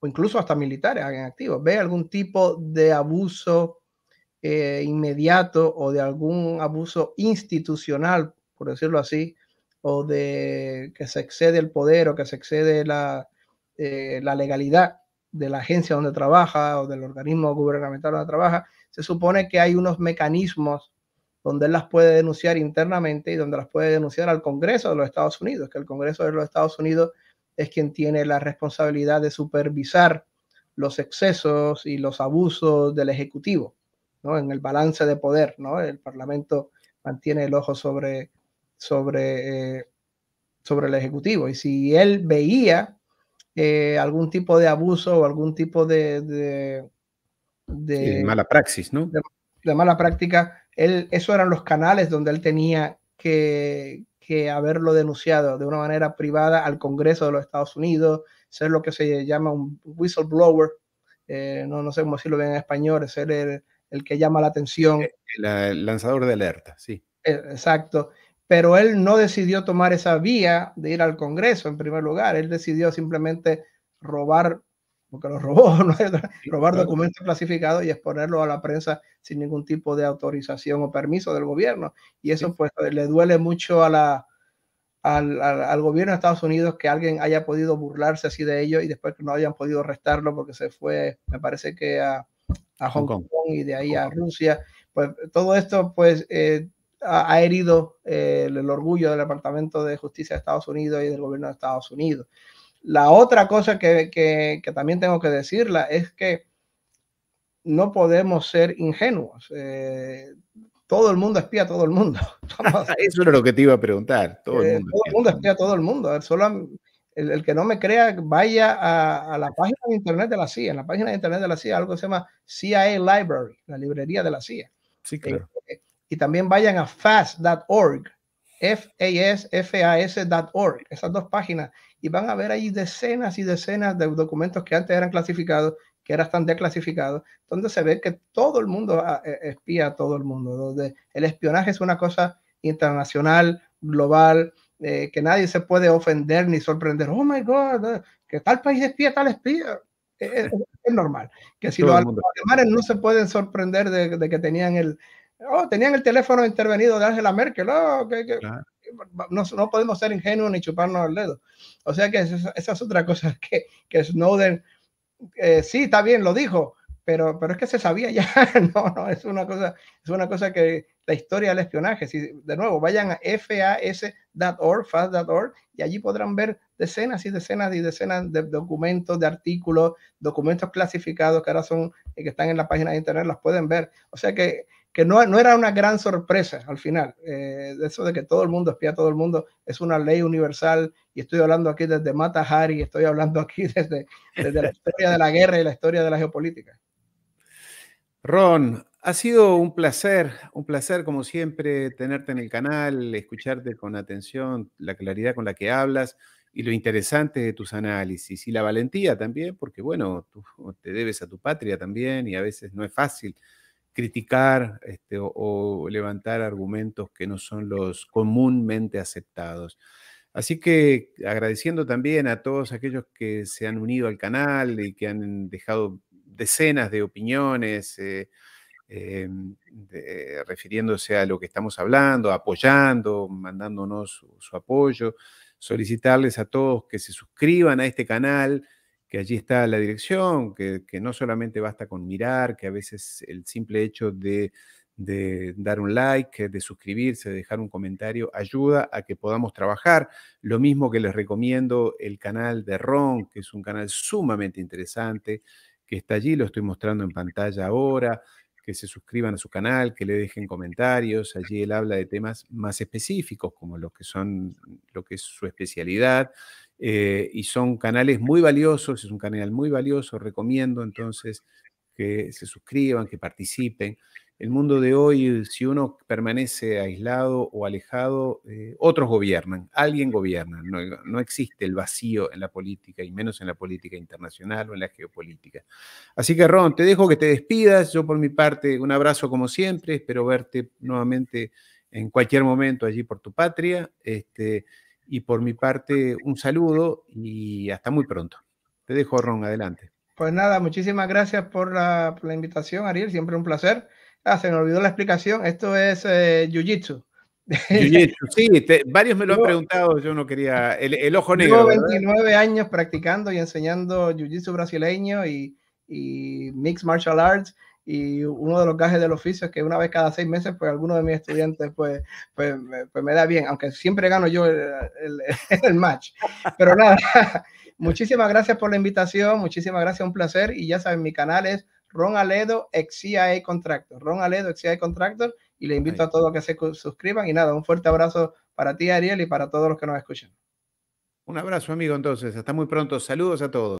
o incluso hasta militares en activo, ve algún tipo de abuso inmediato o de algún abuso institucional, por decirlo así, o de que se excede el poder o que se excede la legalidad de la agencia donde trabaja o del organismo gubernamental donde trabaja, se supone que hay unos mecanismos donde él las puede denunciar internamente y donde las puede denunciar al Congreso de los Estados Unidos, que el Congreso de los Estados Unidos es quien tiene la responsabilidad de supervisar los excesos y los abusos del Ejecutivo, ¿no? En el balance de poder, ¿no? El Parlamento mantiene el ojo sobre, sobre el Ejecutivo. Y si él veía algún tipo de abuso o algún tipo sí, de de, mala praxis, ¿no? de, de mala práctica, esos eran los canales donde él tenía que haberlo denunciado de una manera privada al Congreso de los Estados Unidos, ser lo que se llama un whistleblower, no sé cómo decirlo bien en español, ser el que llama la atención. El lanzador de alerta, sí. Exacto. Pero él no decidió tomar esa vía de ir al Congreso en primer lugar. Él decidió simplemente robar, porque lo robó, ¿no? Sí, Robar claro. documentos clasificados y exponerlo a la prensa sin ningún tipo de autorización o permiso del gobierno. Y eso Sí, pues le duele mucho al gobierno de Estados Unidos que alguien haya podido burlarse así de ello y después que no hayan podido arrestarlo porque se fue, me parece que a Hong Hong Kong. Kong y de A ahí Hong a Kong. Rusia. Pues todo esto pues ha herido el orgullo del Departamento de Justicia de Estados Unidos y del gobierno de Estados Unidos. La otra cosa que también tengo que decirla es que no podemos ser ingenuos. Todo el mundo espía a todo el mundo. Eso era lo que te iba a preguntar. Todo el mundo Todo el espía a mundo todo el mundo. espía a todo el mundo. Solo el que no me crea, vaya a la página de internet de la CIA. En la página de internet de la CIA, algo que se llama CIA Library, la librería de la CIA. Sí, Eh, claro. y también vayan a fast.org, FAS.org, esas dos páginas, y van a ver ahí decenas y decenas de documentos que antes eran clasificados, que ahora están declasificados, donde se ve que todo el mundo espía a todo el mundo, donde el espionaje es una cosa internacional, global, que nadie se puede ofender ni sorprender. Oh my God, que tal país espía, tal espía. Es normal. Que si Todo los el mundo espía a todo alemanes el no mundo. se pueden sorprender de que tenían el teléfono intervenido de Angela Merkel. Oh, Claro. no podemos ser ingenuos ni chuparnos el dedo. O sea que esa es otra cosa que Snowden, sí, está bien, lo dijo, pero es que se sabía ya, no, es una cosa que la historia del espionaje, si de nuevo vayan a fas.org, fast.org, y allí podrán ver decenas y decenas y decenas de documentos, de artículos, documentos clasificados que ahora son, que están en la página de internet, los pueden ver. O sea que no era una gran sorpresa al final. Eso de que todo el mundo espía a todo el mundo es una ley universal, y estoy hablando aquí desde Mata Hari, estoy hablando aquí desde la historia de la guerra y la historia de la geopolítica. Ron, ha sido un placer como siempre tenerte en el canal, escucharte con atención, la claridad con la que hablas y lo interesante de tus análisis y la valentía también, porque bueno, tú te debes a tu patria también y a veces no es fácil criticar o levantar argumentos que no son los comúnmente aceptados. Así que agradeciendo también a todos aquellos que se han unido al canal y que han dejado decenas de opiniones refiriéndose a lo que estamos hablando, apoyando, mandándonos su apoyo, solicitarles a todos que se suscriban a este canal, que allí está la dirección, que no solamente basta con mirar, que a veces el simple hecho de dar un like, de suscribirse, de dejar un comentario, ayuda a que podamos trabajar. Lo mismo que les recomiendo el canal de Ron, que es un canal sumamente interesante, que está allí, lo estoy mostrando en pantalla ahora, que se suscriban a su canal, que le dejen comentarios. Allí él habla de temas más específicos, como lo que es su especialidad, y son canales muy valiosos, es un canal muy valioso, recomiendo entonces que se suscriban, que participen. El mundo de hoy, si uno permanece aislado o alejado, otros gobiernan, alguien gobierna. No existe el vacío en la política, y menos en la política internacional o en la geopolítica. Así que, Ron, te dejo que te despidas. Yo, por mi parte, un abrazo como siempre. Espero verte nuevamente en cualquier momento allí por tu patria. Y por mi parte, un saludo y hasta muy pronto. Te dejo, Ron, adelante. Pues nada, muchísimas gracias por la invitación, Ariel, siempre un placer. Se me olvidó la explicación, esto es Jiu-Jitsu. Jiu-Jitsu, sí, varios me lo han Yo, preguntado, yo no quería, el ojo Llevo negro, ¿verdad? 29 años practicando y enseñando jiu-jitsu brasileño y mixed martial arts, y uno de los gajes del oficio es que una vez cada 6 meses, pues alguno de mis estudiantes pues me da bien, aunque siempre gano yo el match. Pero nada, muchísimas gracias por la invitación, muchísimas gracias, un placer, y ya saben, mi canal es Ron Aledo, ex CIA Contractor, Ron Aledo, ex CIA Contractor, y le invito a todos a que se suscriban, y nada, un fuerte abrazo para ti, Ariel, y para todos los que nos escuchan. Un abrazo, amigo, entonces. Hasta muy pronto. Saludos a todos.